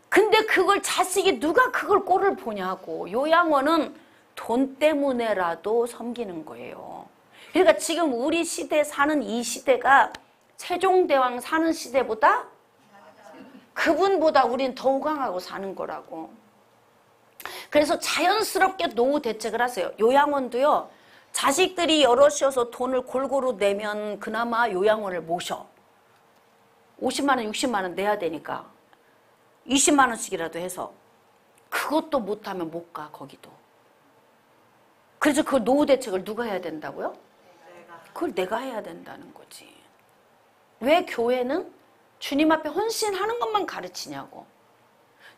근데 그걸 자식이 누가 그걸 꼴을 보냐고. 요양원은 돈 때문에라도 섬기는 거예요. 그러니까 지금 우리 시대 사는 이 시대가 세종대왕 사는 시대보다 그분보다 우린 더 호강하고 사는 거라고. 그래서 자연스럽게 노후 대책을 하세요. 요양원도요. 자식들이 여럿이어서 돈을 골고루 내면 그나마 요양원을 모셔. 50만 원, 60만 원 내야 되니까 20만 원씩이라도 해서. 그것도 못하면 못 가 거기도. 그래서 그 노후 대책을 누가 해야 된다고요? 그걸 내가 해야 된다는 거지. 왜 교회는 주님 앞에 헌신하는 것만 가르치냐고.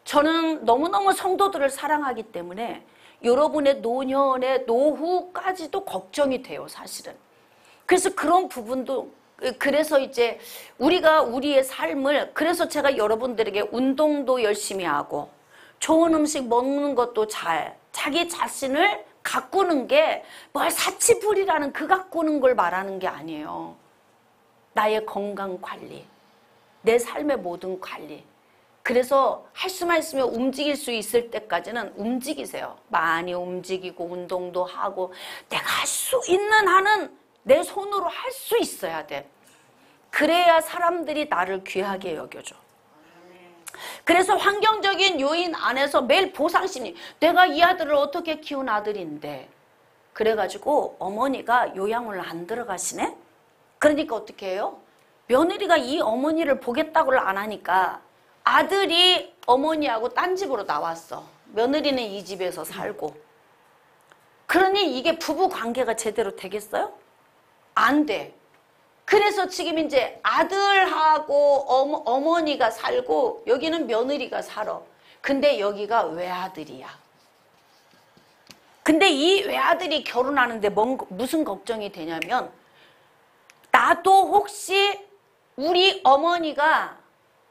저는 너무너무 성도들을 사랑하기 때문에 여러분의 노년의 노후까지도 걱정이 돼요, 사실은. 그래서 그런 부분도, 그래서 이제 우리가 우리의 삶을, 그래서 제가 여러분들에게 운동도 열심히 하고 좋은 음식 먹는 것도 자기 자신을 가꾸는 게 뭘 사치풀이라는 그 가꾸는 걸 말하는 게 아니에요. 나의 건강 관리, 내 삶의 모든 관리. 그래서 할 수만 있으면 움직일 수 있을 때까지는 움직이세요. 많이 움직이고 운동도 하고 내가 할 수 있는 한은 내 손으로 할 수 있어야 돼. 그래야 사람들이 나를 귀하게 여겨줘. 그래서 환경적인 요인 안에서 매일 보상심리. 내가 이 아들을 어떻게 키운 아들인데. 그래가지고 어머니가 요양원을 안 들어가시네? 그러니까 어떻게 해요? 며느리가 이 어머니를 보겠다고를 안 하니까 아들이 어머니하고 딴 집으로 나왔어. 며느리는 이 집에서 살고. 그러니 이게 부부 관계가 제대로 되겠어요? 안 돼. 그래서 지금 이제 아들하고 어머니가 살고 여기는 며느리가 살아. 근데 여기가 외아들이야. 근데 이 외아들이 결혼하는데 무슨 걱정이 되냐면 나도 혹시 우리 어머니가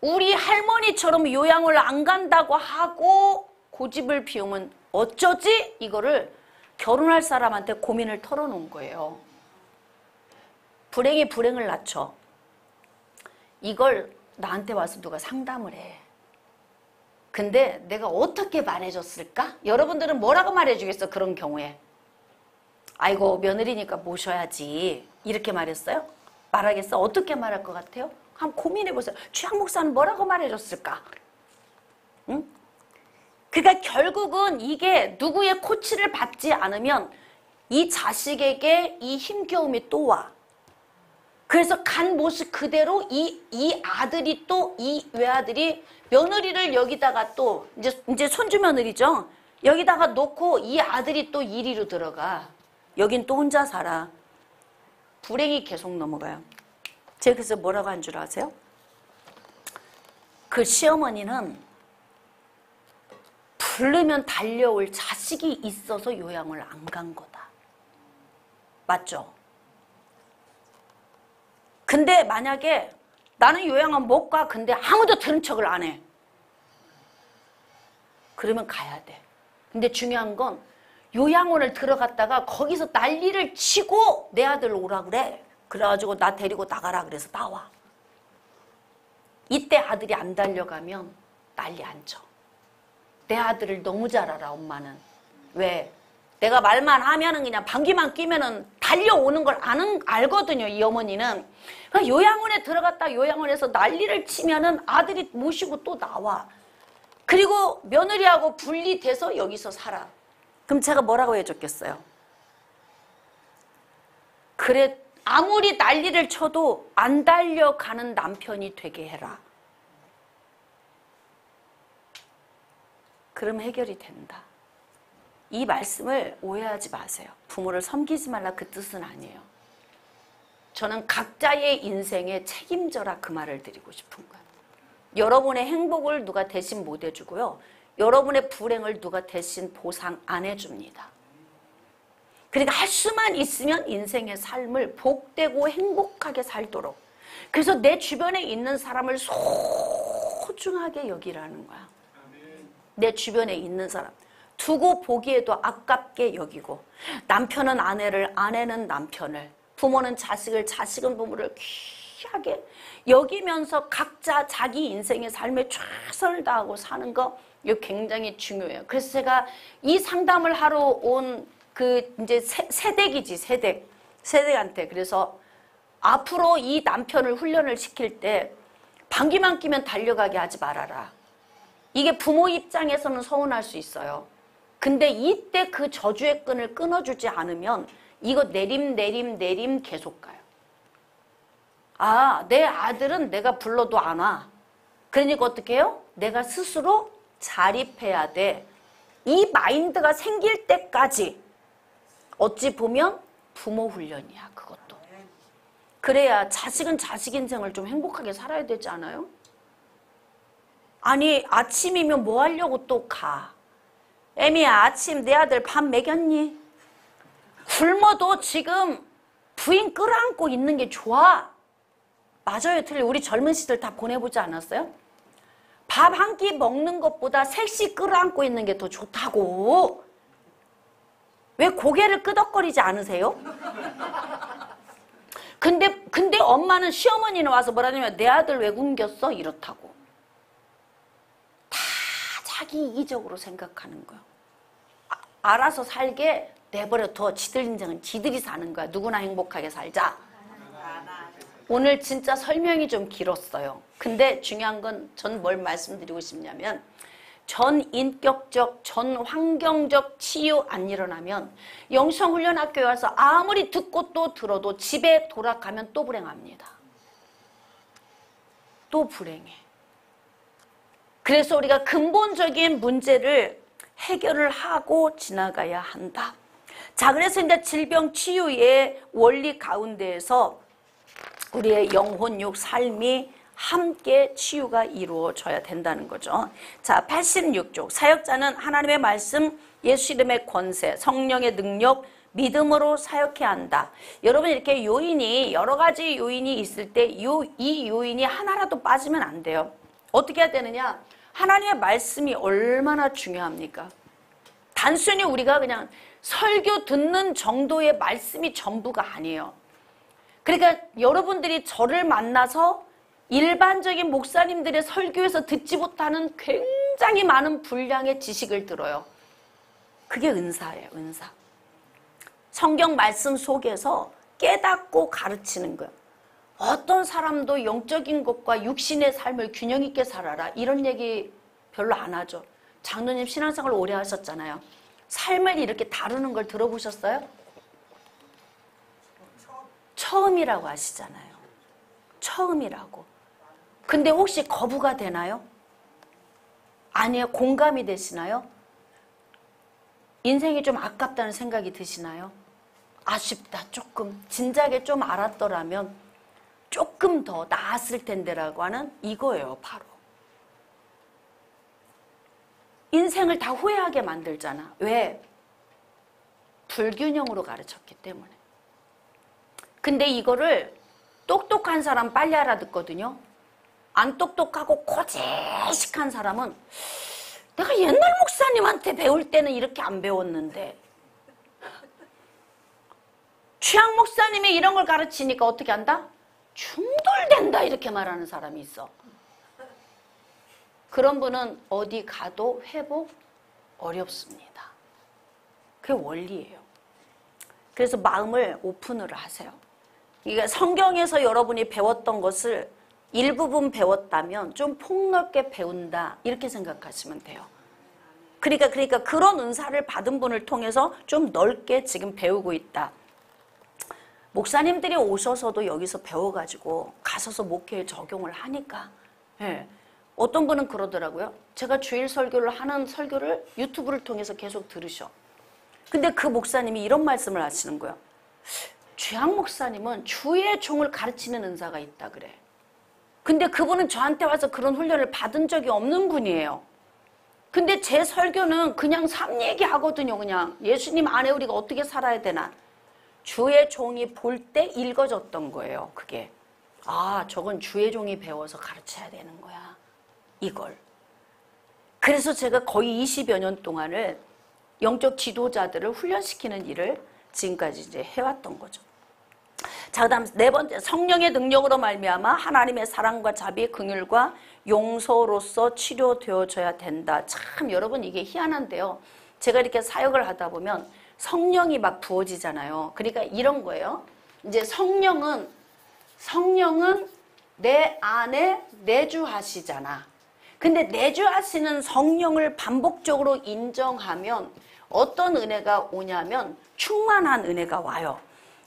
우리 할머니처럼 요양을 안 간다고 하고 고집을 피우면 어쩌지? 이거를 결혼할 사람한테 고민을 털어놓은 거예요. 불행이 불행을 낳죠. 이걸 나한테 와서 누가 상담을 해. 근데 내가 어떻게 말해줬을까? 여러분들은 뭐라고 말해주겠어? 그런 경우에. 아이고 며느리니까 모셔야지. 이렇게 말했어요? 말하겠어? 어떻게 말할 것 같아요? 한번 고민해보세요. 최양 목사는 뭐라고 말해줬을까? 응? 그러니까 결국은 이게 누구의 코치를 받지 않으면 이 자식에게 이 힘겨움이 또 와. 그래서 간 모습 그대로 이 아들이 또 이 외아들이 며느리를 여기다가 또 이제 손주 며느리죠. 여기다가 놓고 이 아들이 또 이리로 들어가. 여긴 또 혼자 살아. 불행이 계속 넘어가요. 제가 그래서 뭐라고 한 줄 아세요? 그 시어머니는 부르면 달려올 자식이 있어서 요양을 안 간 거다. 맞죠? 근데 만약에 나는 요양은 못 가. 근데 아무도 들은 척을 안 해. 그러면 가야 돼. 근데 중요한 건 요양원을 들어갔다가 거기서 난리를 치고 내 아들 오라 그래. 그래가지고 나 데리고 나가라 그래서 나와. 이때 아들이 안 달려가면 난리 안 쳐. 내 아들을 너무 잘 알아 엄마는. 왜? 내가 말만 하면은 그냥 방귀만 뀌면은 달려오는 걸 알거든요. 이 어머니는. 그러니까 요양원에 들어갔다 요양원에서 난리를 치면은 아들이 모시고 또 나와. 그리고 며느리하고 분리돼서 여기서 살아. 그럼 제가 뭐라고 해줬겠어요? 그래 아무리 난리를 쳐도 안 달려가는 남편이 되게 해라. 그럼 해결이 된다. 이 말씀을 오해하지 마세요. 부모를 섬기지 말라 그 뜻은 아니에요. 저는 각자의 인생에 책임져라 그 말을 드리고 싶은 거예요. 여러분의 행복을 누가 대신 못 해주고요. 여러분의 불행을 누가 대신 보상 안 해줍니다. 그러니까 할 수만 있으면 인생의 삶을 복되고 행복하게 살도록. 그래서 내 주변에 있는 사람을 소중하게 여기라는 거야. 내 주변에 있는 사람. 두고 보기에도 아깝게 여기고 남편은 아내를, 아내는 남편을, 부모는 자식을, 자식은 부모를 귀하게 여기면서 각자 자기 인생의 삶에 최선을 다하고 사는 거 이거 굉장히 중요해요. 그래서 제가 이 상담을 하러 온 그 이제 세댁이지 세댁한테 그래서 앞으로 이 남편을 훈련을 시킬 때 방귀만 끼면 달려가게 하지 말아라. 이게 부모 입장에서는 서운할 수 있어요. 근데 이때 그 저주의 끈을 끊어주지 않으면 이거 내림 계속 가요. 아, 내 아들은 내가 불러도 안 와. 그러니까 어떻게 해요? 내가 스스로 자립해야 돼. 이 마인드가 생길 때까지 어찌 보면 부모 훈련이야, 그것도. 그래야 자식은 자식 인생을 좀 행복하게 살아야 되지 않아요? 아니, 아침이면 뭐 하려고 또 가? 애미야, 아침 내 아들 밥 먹였니? 굶어도 지금 부인 끌어안고 있는 게 좋아. 맞아요, 틀려. 우리 젊은 시절 다 보내보지 않았어요? 밥 한 끼 먹는 것보다 셋이 끌어안고 있는 게 더 좋다고. 왜 고개를 끄덕거리지 않으세요? 근데 엄마는 시어머니는 와서 뭐라냐면 내 아들 왜 굶겼어? 이렇다고. 다 자기 이기적으로 생각하는 거예요. 알아서 살게 내버려둬. 지들 인생은 지들이 사는 거야. 누구나 행복하게 살자. 오늘 진짜 설명이 좀 길었어요. 근데 중요한 건 전 뭘 말씀드리고 싶냐면 전 인격적, 전 환경적 치유 안 일어나면 영성훈련학교에 와서 아무리 듣고 또 들어도 집에 돌아가면 또 불행합니다. 또 불행해. 그래서 우리가 근본적인 문제를 해결을 하고 지나가야 한다. 자, 그래서 이제 질병 치유의 원리 가운데에서 우리의 영혼, 육, 삶이 함께 치유가 이루어져야 된다는 거죠. 자, 86쪽. 사역자는 하나님의 말씀, 예수 이름의 권세, 성령의 능력, 믿음으로 사역해야 한다. 여러분, 이렇게 요인이, 여러 가지 요인이 있을 때 이 요인이 하나라도 빠지면 안 돼요. 어떻게 해야 되느냐? 하나님의 말씀이 얼마나 중요합니까? 단순히 우리가 그냥 설교 듣는 정도의 말씀이 전부가 아니에요. 그러니까 여러분들이 저를 만나서 일반적인 목사님들의 설교에서 듣지 못하는 굉장히 많은 분량의 지식을 들어요. 그게 은사예요, 은사. 성경 말씀 속에서 깨닫고 가르치는 거예요. 어떤 사람도 영적인 것과 육신의 삶을 균형 있게 살아라, 이런 얘기 별로 안 하죠. 장로님 신앙생활 오래 하셨잖아요. 삶을 이렇게 다루는 걸 들어보셨어요? 처음이라고 하시잖아요. 처음이라고. 근데 혹시 거부가 되나요? 아니요. 공감이 되시나요? 인생이 좀 아깝다는 생각이 드시나요? 아쉽다, 조금. 진작에 좀 알았더라면 조금 더 나았을 텐데라고 하는 이거예요, 바로. 인생을 다 후회하게 만들잖아. 왜? 불균형으로 가르쳤기 때문에. 근데 이거를 똑똑한 사람 빨리 알아듣거든요. 안 똑똑하고 고지식한 사람은 내가 옛날 목사님한테 배울 때는 이렇게 안 배웠는데, 취향 목사님이 이런 걸 가르치니까 어떻게 한다? 중돌된다, 이렇게 말하는 사람이 있어. 그런 분은 어디 가도 회복 어렵습니다. 그게 원리예요. 그래서 마음을 오픈을 하세요. 그러니까 성경에서 여러분이 배웠던 것을 일부분 배웠다면 좀 폭넓게 배운다, 이렇게 생각하시면 돼요. 그러니까 그런 은사를 받은 분을 통해서 좀 넓게 지금 배우고 있다. 목사님들이 오셔서도 여기서 배워가지고 가셔서 목회에 적용을 하니까. 예. 어떤 분은 그러더라고요. 제가 주일 설교를 하는 설교를 유튜브를 통해서 계속 들으셔. 근데 그 목사님이 이런 말씀을 하시는 거예요. 주양 목사님은 주의 종을 가르치는 은사가 있다 그래. 근데 그분은 저한테 와서 그런 훈련을 받은 적이 없는 분이에요. 근데 제 설교는 그냥 삶 얘기하거든요. 그냥 예수님 안에 우리가 어떻게 살아야 되나. 주의 종이 볼 때 읽어졌던 거예요. 그게. 아, 저건 주의 종이 배워서 가르쳐야 되는 거야. 이걸. 그래서 제가 거의 20여 년 동안을 영적 지도자들을 훈련시키는 일을 지금까지 이제 해왔던 거죠. 자, 그다음 네 번째, 성령의 능력으로 말미암아 하나님의 사랑과 자비, 긍휼과 용서로서 치료되어져야 된다. 참 여러분, 이게 희한한데요. 제가 이렇게 사역을 하다 보면 성령이 막 부어지잖아요. 그러니까 이런 거예요. 이제 성령은 내 안에 내주하시잖아. 근데 내주하시는 성령을 반복적으로 인정하면 어떤 은혜가 오냐면 충만한 은혜가 와요.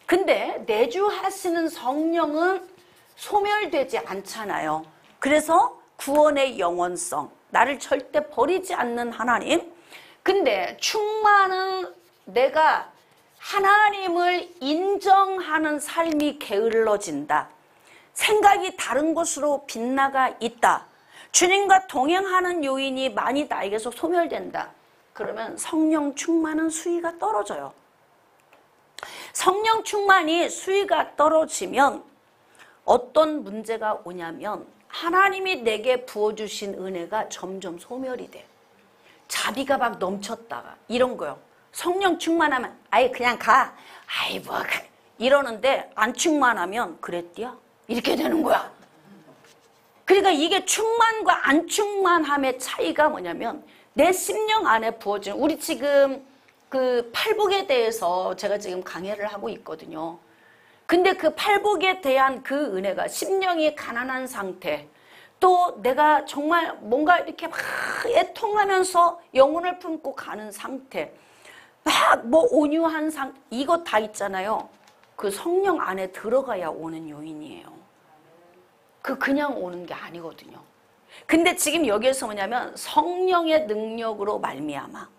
근데 내주하시는 성령은 소멸되지 않잖아요. 그래서 구원의 영원성, 나를 절대 버리지 않는 하나님. 근데 충만은 내가 하나님을 인정하는 삶이 게을러진다. 생각이 다른 곳으로 빗나가 있다. 주님과 동행하는 요인이 많이 나에게서 소멸된다. 그러면 성령 충만은 수위가 떨어져요. 성령 충만이 수위가 떨어지면 어떤 문제가 오냐면 하나님이 내게 부어주신 은혜가 점점 소멸이 돼. 자비가 막 넘쳤다가 이런 거요. 성령 충만하면 아예 그냥 가. 아이 뭐 이러는데 안 충만하면 그랬디야? 이렇게 되는 거야. 그러니까 이게 충만과 안 충만함의 차이가 뭐냐면 내 심령 안에 부어지는, 우리 지금 그 팔복에 대해서 제가 지금 강해를 하고 있거든요. 근데 그 팔복에 대한 그 은혜가 심령이 가난한 상태, 또 내가 정말 뭔가 이렇게 막 애통하면서 영혼을 품고 가는 상태, 막 뭐 온유한 상태, 이거 다 있잖아요. 그 성령 안에 들어가야 오는 요인이에요. 그냥 오는 게 아니거든요. 근데 지금 여기에서 뭐냐면 성령의 능력으로 말미암아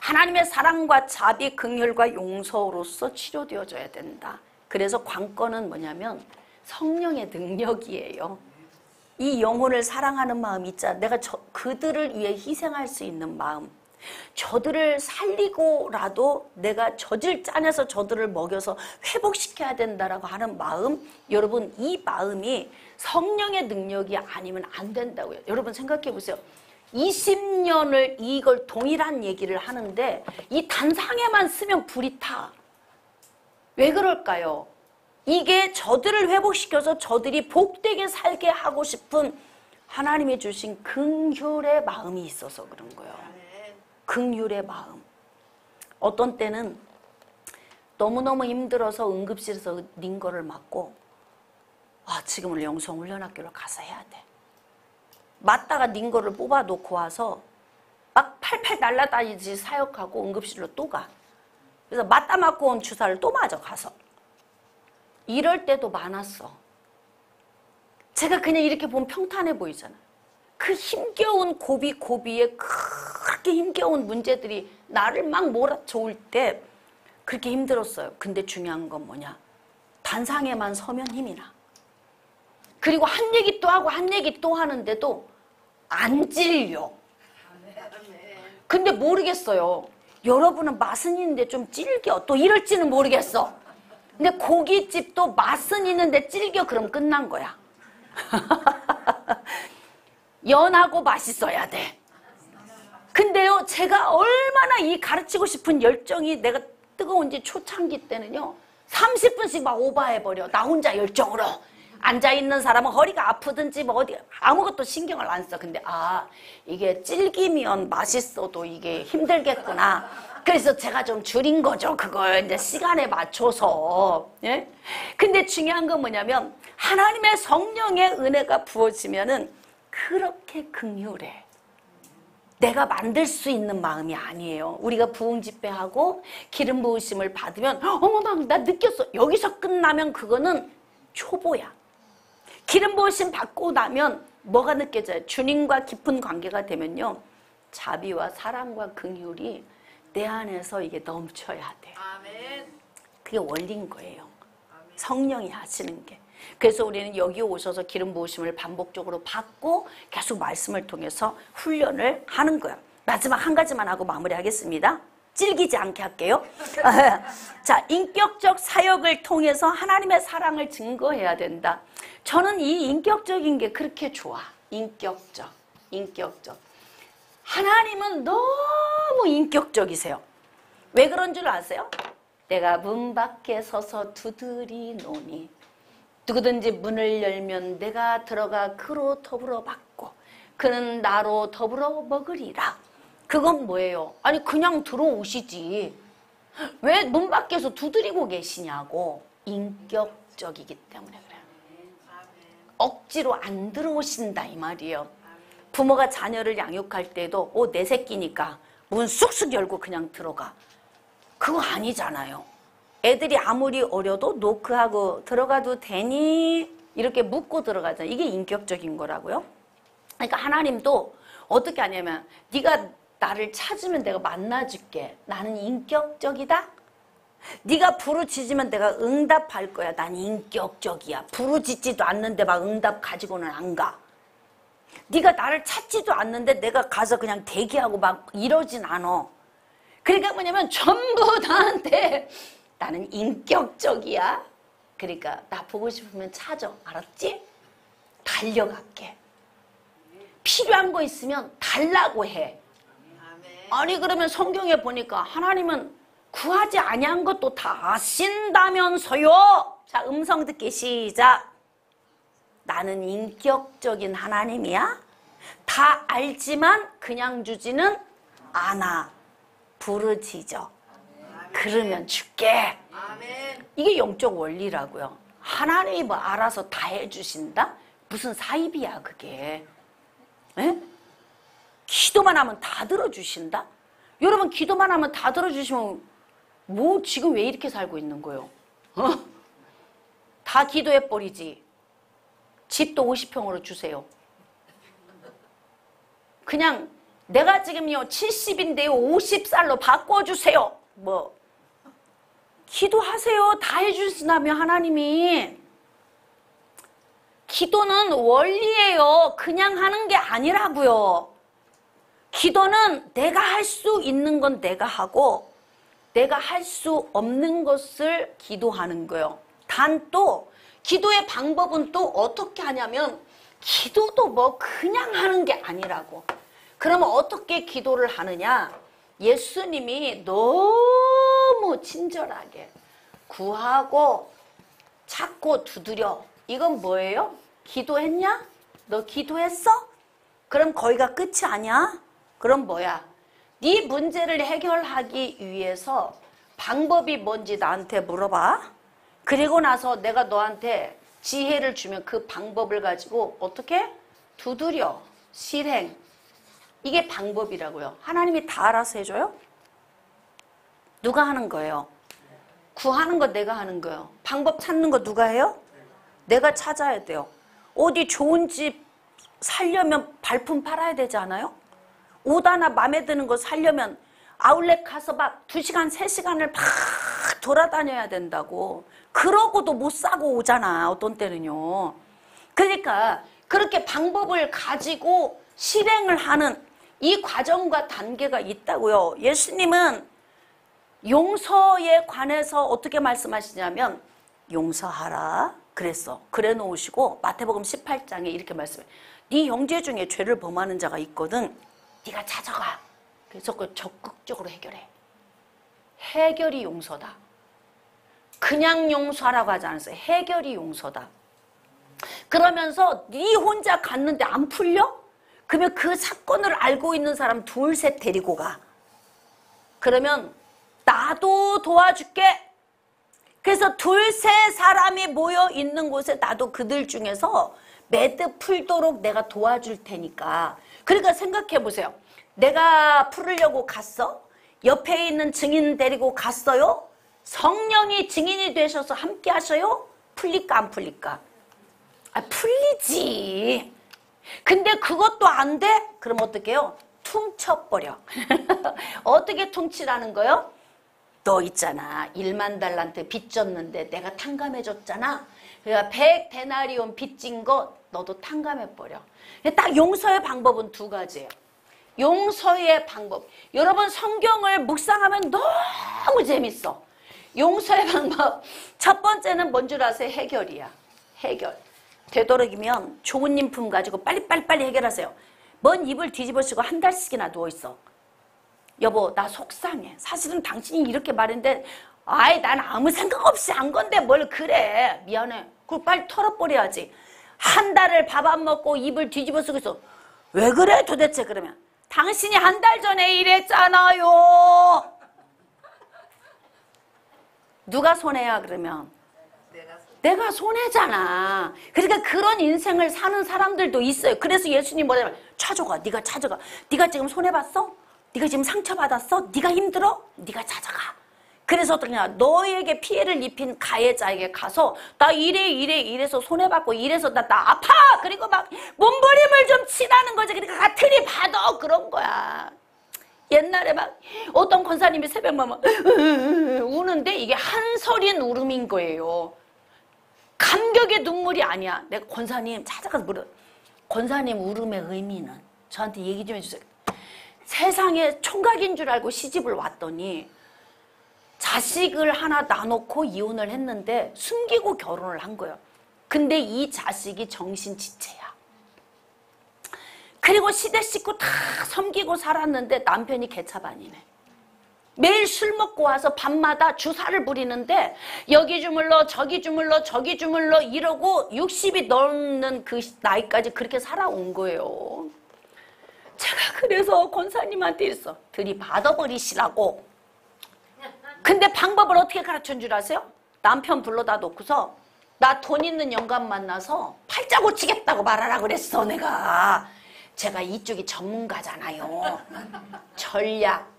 하나님의 사랑과 자비, 긍휼과 용서로서 치료되어져야 된다. 그래서 관건은 뭐냐면 성령의 능력이에요. 이 영혼을 사랑하는 마음 있잖아. 내가 그들을 위해 희생할 수 있는 마음. 저들을 살리고라도 내가 젖을 짜내서 저들을 먹여서 회복시켜야 된다라고 하는 마음. 여러분, 이 마음이 성령의 능력이 아니면 안 된다고요. 여러분 생각해 보세요. 20년을 이걸 동일한 얘기를 하는데 이 단상에만 쓰면 불이 타. 왜 그럴까요? 이게 저들을 회복시켜서 저들이 복되게 살게 하고 싶은 하나님이 주신 긍휼의 마음이 있어서 그런 거예요. 긍휼의 마음. 어떤 때는 너무너무 힘들어서 응급실에서 링거를 맞고 지금은 영성훈련학교를 가서 해야 돼. 맞다가 링거를 뽑아 놓고 와서 막 팔팔 날아다니지 사역하고 응급실로 또 가. 그래서 맞다 맞고 온 주사를 또 맞아 가서. 이럴 때도 많았어. 제가 그냥 이렇게 보면 평탄해 보이잖아요. 그 힘겨운 고비에 그렇게 힘겨운 문제들이 나를 막 몰아쳐올 때 그렇게 힘들었어요. 근데 중요한 건 뭐냐? 단상에만 서면 힘이 나. 그리고 한 얘기 또 하고 한 얘기 또 하는데도 안 찔려. 근데 모르겠어요. 여러분은 맛은 있는데 좀 질겨. 또 이럴지는 모르겠어. 근데 고깃집도 맛은 있는데 질겨. 그럼 끝난 거야. 연하고 맛있어야 돼. 근데요, 제가 얼마나 이 가르치고 싶은 열정이 내가 뜨거운지 초창기 때는요, 30분씩 막 오버해버려. 나 혼자 열정으로. 앉아있는 사람은 허리가 아프든지 뭐 어디 아무것도 신경을 안 써. 근데 이게 질기면 맛있어도 이게 힘들겠구나. 그래서 제가 좀 줄인 거죠. 그걸 이제 시간에 맞춰서. 예? 근데 중요한 건 뭐냐면 하나님의 성령의 은혜가 부어지면은 그렇게 긍휼해. 내가 만들 수 있는 마음이 아니에요. 우리가 부흥 집회하고 기름 부으심을 받으면 어머 막 나 느꼈어. 여기서 끝나면 그거는 초보야. 기름 부으심 받고 나면 뭐가 느껴져요? 주님과 깊은 관계가 되면요, 자비와 사랑과 긍휼이 내 안에서 이게 넘쳐야 돼. 그게 원리인 거예요. 성령이 하시는 게. 그래서 우리는 여기 오셔서 기름 부으심을 반복적으로 받고 계속 말씀을 통해서 훈련을 하는 거야. 마지막 한 가지만 하고 마무리하겠습니다. 질기지 않게 할게요. 자, 인격적 사역을 통해서 하나님의 사랑을 증거해야 된다. 저는 이 인격적인 게 그렇게 좋아. 인격적. 하나님은 너무 인격적이세요. 왜 그런 줄 아세요? 내가 문 밖에 서서 두드리노니 누구든지 문을 열면 내가 들어가 그로 더불어 받고 그는 나로 더불어 먹으리라. 그건 뭐예요? 아니 그냥 들어오시지. 왜 문 밖에서 두드리고 계시냐고. 인격적이기 때문에 그래요. 억지로 안 들어오신다 이 말이에요. 부모가 자녀를 양육할 때도 내 새끼니까 문 쑥쑥 열고 그냥 들어가. 그거 아니잖아요. 애들이 아무리 어려도 노크하고 들어가도 되니? 이렇게 묻고 들어가잖아요. 이게 인격적인 거라고요. 그러니까 하나님도 어떻게 하냐면 네가 나를 찾으면 내가 만나줄게. 나는 인격적이다. 네가 부르짖으면 내가 응답할 거야. 난 인격적이야. 부르짖지도 않는데 막 응답 가지고는 안 가. 네가 나를 찾지도 않는데 내가 가서 그냥 대기하고 막 이러진 않아. 그러니까 뭐냐면 전부 나한테 나는 인격적이야. 그러니까 나 보고 싶으면 찾아. 알았지? 달려갈게. 필요한 거 있으면 달라고 해. 아니 그러면 성경에 보니까 하나님은 구하지 아니한 것도 다 아신다면서요. 자, 음성 듣기 시작. 나는 인격적인 하나님이야. 다 알지만 그냥 주지는 않아. 부르짖어. 그러면 줄게. 이게 영적 원리라고요. 하나님이 뭐 알아서 다 해주신다? 무슨 사입이야 그게. 에? 기도만 하면 다 들어주신다? 여러분 기도만 하면 다 들어주시면 뭐 지금 왜 이렇게 살고 있는 거예요? 다 기도해버리지. 집도 50평으로 주세요. 그냥 내가 지금요 70인데요 50살로 바꿔주세요. 뭐 기도하세요. 다 해주신다며 하나님이. 기도는 원리예요. 그냥 하는 게 아니라고요. 기도는 내가 할 수 있는 건 내가 하고 내가 할 수 없는 것을 기도하는 거예요. 단 또 기도의 방법은 또 어떻게 하냐면 기도도 뭐 그냥 하는 게 아니라고. 그러면 어떻게 기도를 하느냐? 예수님이 너무 친절하게 구하고 찾고 두드려. 이건 뭐예요? 기도했냐? 너 기도했어? 그럼 거기가 끝이 아니야? 그럼 뭐야? 네 문제를 해결하기 위해서 방법이 뭔지 나한테 물어봐. 그리고 나서 내가 너한테 지혜를 주면 그 방법을 가지고 어떻게? 두드려. 실행. 이게 방법이라고요. 하나님이 다 알아서 해줘요? 누가 하는 거예요? 구하는 거 내가 하는 거예요. 방법 찾는 거 누가 해요? 내가 찾아야 돼요. 어디 좋은 집 살려면 발품 팔아야 되지 않아요? 옷 하나 마음에 드는 거 살려면 아울렛 가서 막 2시간, 3시간을 막 돌아다녀야 된다고. 그러고도 못 사고 오잖아, 어떤 때는요. 그러니까 그렇게 방법을 가지고 실행을 하는 이 과정과 단계가 있다고요. 예수님은 용서에 관해서 어떻게 말씀하시냐면 용서하라 그랬어. 그래 놓으시고 마태복음 18장에 이렇게 말씀해. 네 형제 중에 죄를 범하는 자가 있거든. 네가 찾아가. 그래서 그걸 적극적으로 해결해. 해결이 용서다. 그냥 용서하라고 하지 않았어요. 해결이 용서다. 그러면서 네 혼자 갔는데 안 풀려? 그러면 그 사건을 알고 있는 사람 둘, 셋 데리고 가. 그러면 나도 도와줄게. 그래서 둘, 세 사람이 모여 있는 곳에 나도 그들 중에서 매듭 풀도록 내가 도와줄 테니까. 그러니까 생각해 보세요. 내가 풀으려고 갔어? 옆에 있는 증인 데리고 갔어요? 성령이 증인이 되셔서 함께 하셔요? 풀릴까 안 풀릴까? 아, 풀리지. 근데 그것도 안 돼? 그럼 어떻게 해요? 퉁쳐버려. 어떻게 퉁치라는 거요? 너 있잖아. 1만 달란트 빚 졌는데 내가 탕감해줬잖아. 그러니까 100데나리온 빚진 거 너도 탕감해버려. 딱 용서의 방법은 두 가지예요. 용서의 방법. 여러분 성경을 묵상하면 너무 재밌어. 용서의 방법. 첫 번째는 뭔 줄 아세요? 해결이야. 해결. 되도록이면 좋은 인품 가지고 빨리 해결하세요. 뭔 입을 뒤집어 쓰고 한 달씩이나 누워있어. 여보 나 속상해. 사실은 당신이 이렇게 말했는데 아이 난 아무 생각 없이 한 건데 뭘 그래. 미안해. 그걸 빨리 털어버려야지. 한 달을 밥 안 먹고 입을 뒤집어 쓰고 있어. 왜 그래 도대체? 그러면 당신이 한 달 전에 이랬잖아요. 누가 손해야 그러면? 내가 손해잖아. 그러니까 그런 인생을 사는 사람들도 있어요. 그래서 예수님 뭐냐면 찾아가. 네가 찾아가. 네가 지금 손해봤어? 네가 지금 상처받았어? 네가 힘들어? 네가 찾아가. 그래서 어떠냐? 너에게 피해를 입힌 가해자에게 가서 나 이래서 손해받고 이래서 나 아파. 그리고 막 몸부림을 좀 치라는 거지. 그러니까 가트리 받아. 그런 거야. 옛날에 막 어떤 권사님이 새벽만 막 우는데 이게 한서린 울음인 거예요. 감격의 눈물이 아니야. 내가 권사님 찾아가서 물어. 권사님 울음의 의미는 저한테 얘기 좀 해주세요. 세상에 총각인 줄 알고 시집을 왔더니 자식을 하나 낳아놓고 이혼을 했는데 숨기고 결혼을 한 거예요. 근데 이 자식이 정신지체야. 그리고 시대 식구 다 섬기고 살았는데 남편이 개차반이네. 매일 술 먹고 와서 밤마다 주사를 부리는데 여기 주물러 저기 주물러 저기 주물러 이러고 60이 넘는 그 나이까지 그렇게 살아온 거예요. 제가 그래서 권사님한테 이랬어. 들이받아버리시라고. 근데 방법을 어떻게 가르쳐준 줄 아세요? 남편 불러다 놓고서 나 돈 있는 영감 만나서 팔자 고치겠다고 말하라 그랬어. 내가 제가 이쪽이 전문가잖아요. 전략.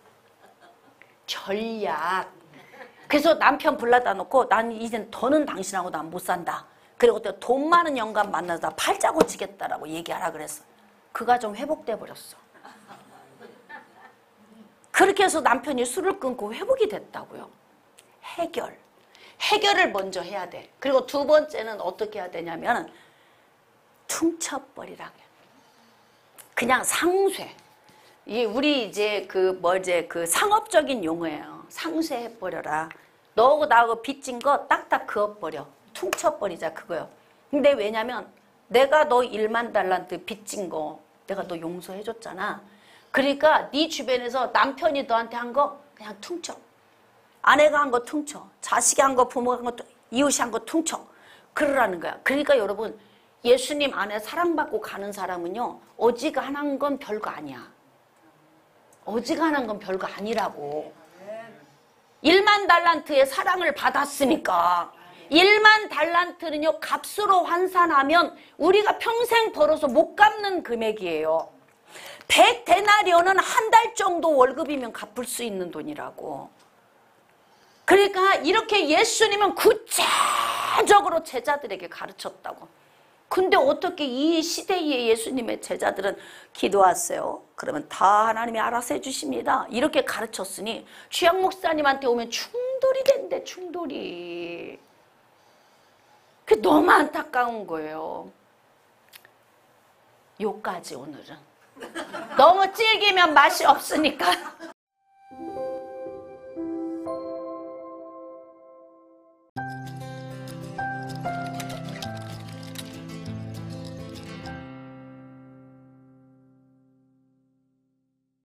그래서 남편 불러다 놓고 난 이젠 더는 당신하고 난 못 산다. 그리고 또 돈 많은 영감 만나서 팔자 고치겠다라고 얘기하라 그랬어. 그 가정 회복돼 버렸어. 그렇게 해서 남편이 술을 끊고 회복이 됐다고요. 해결을 먼저 해야 돼. 그리고 두 번째는 어떻게 해야 되냐면 퉁쳐버리라고. 그냥 상쇄. 이게 우리 이제 그 상업적인 용어예요. 상쇄해버려라. 너하고 나하고 빚진 거 딱딱 그어버려. 퉁쳐버리자 그거요. 근데 왜냐면 내가 너 1만 달란트 빚진 거 내가 너 용서해줬잖아. 그러니까 네 주변에서 남편이 너한테 한 거 그냥 퉁쳐. 아내가 한 거 퉁쳐. 자식이 한 거, 부모가 한 거, 이웃이 한 거 퉁쳐. 그러라는 거야. 그러니까 여러분 예수님 안에 사랑받고 가는 사람은요. 어지간한 건 별거 아니야. 어지간한 건 별거 아니라고. 1만 달란트의 사랑을 받았으니까 1만 달란트는요. 값으로 환산하면 우리가 평생 벌어서 못 갚는 금액이에요. 100데나리온은 한 달 정도 월급이면 갚을 수 있는 돈이라고. 그러니까 이렇게 예수님은 구체적으로 제자들에게 가르쳤다고. 근데 어떻게 이 시대의 예수님의 제자들은 기도하세요. 그러면 다 하나님이 알아서 해주십니다. 이렇게 가르쳤으니 취향 목사님한테 오면 충돌이 된대. 충돌이. 그게 너무 안타까운 거예요. 요까지 오늘은. 너무 질기면 맛이 없으니까.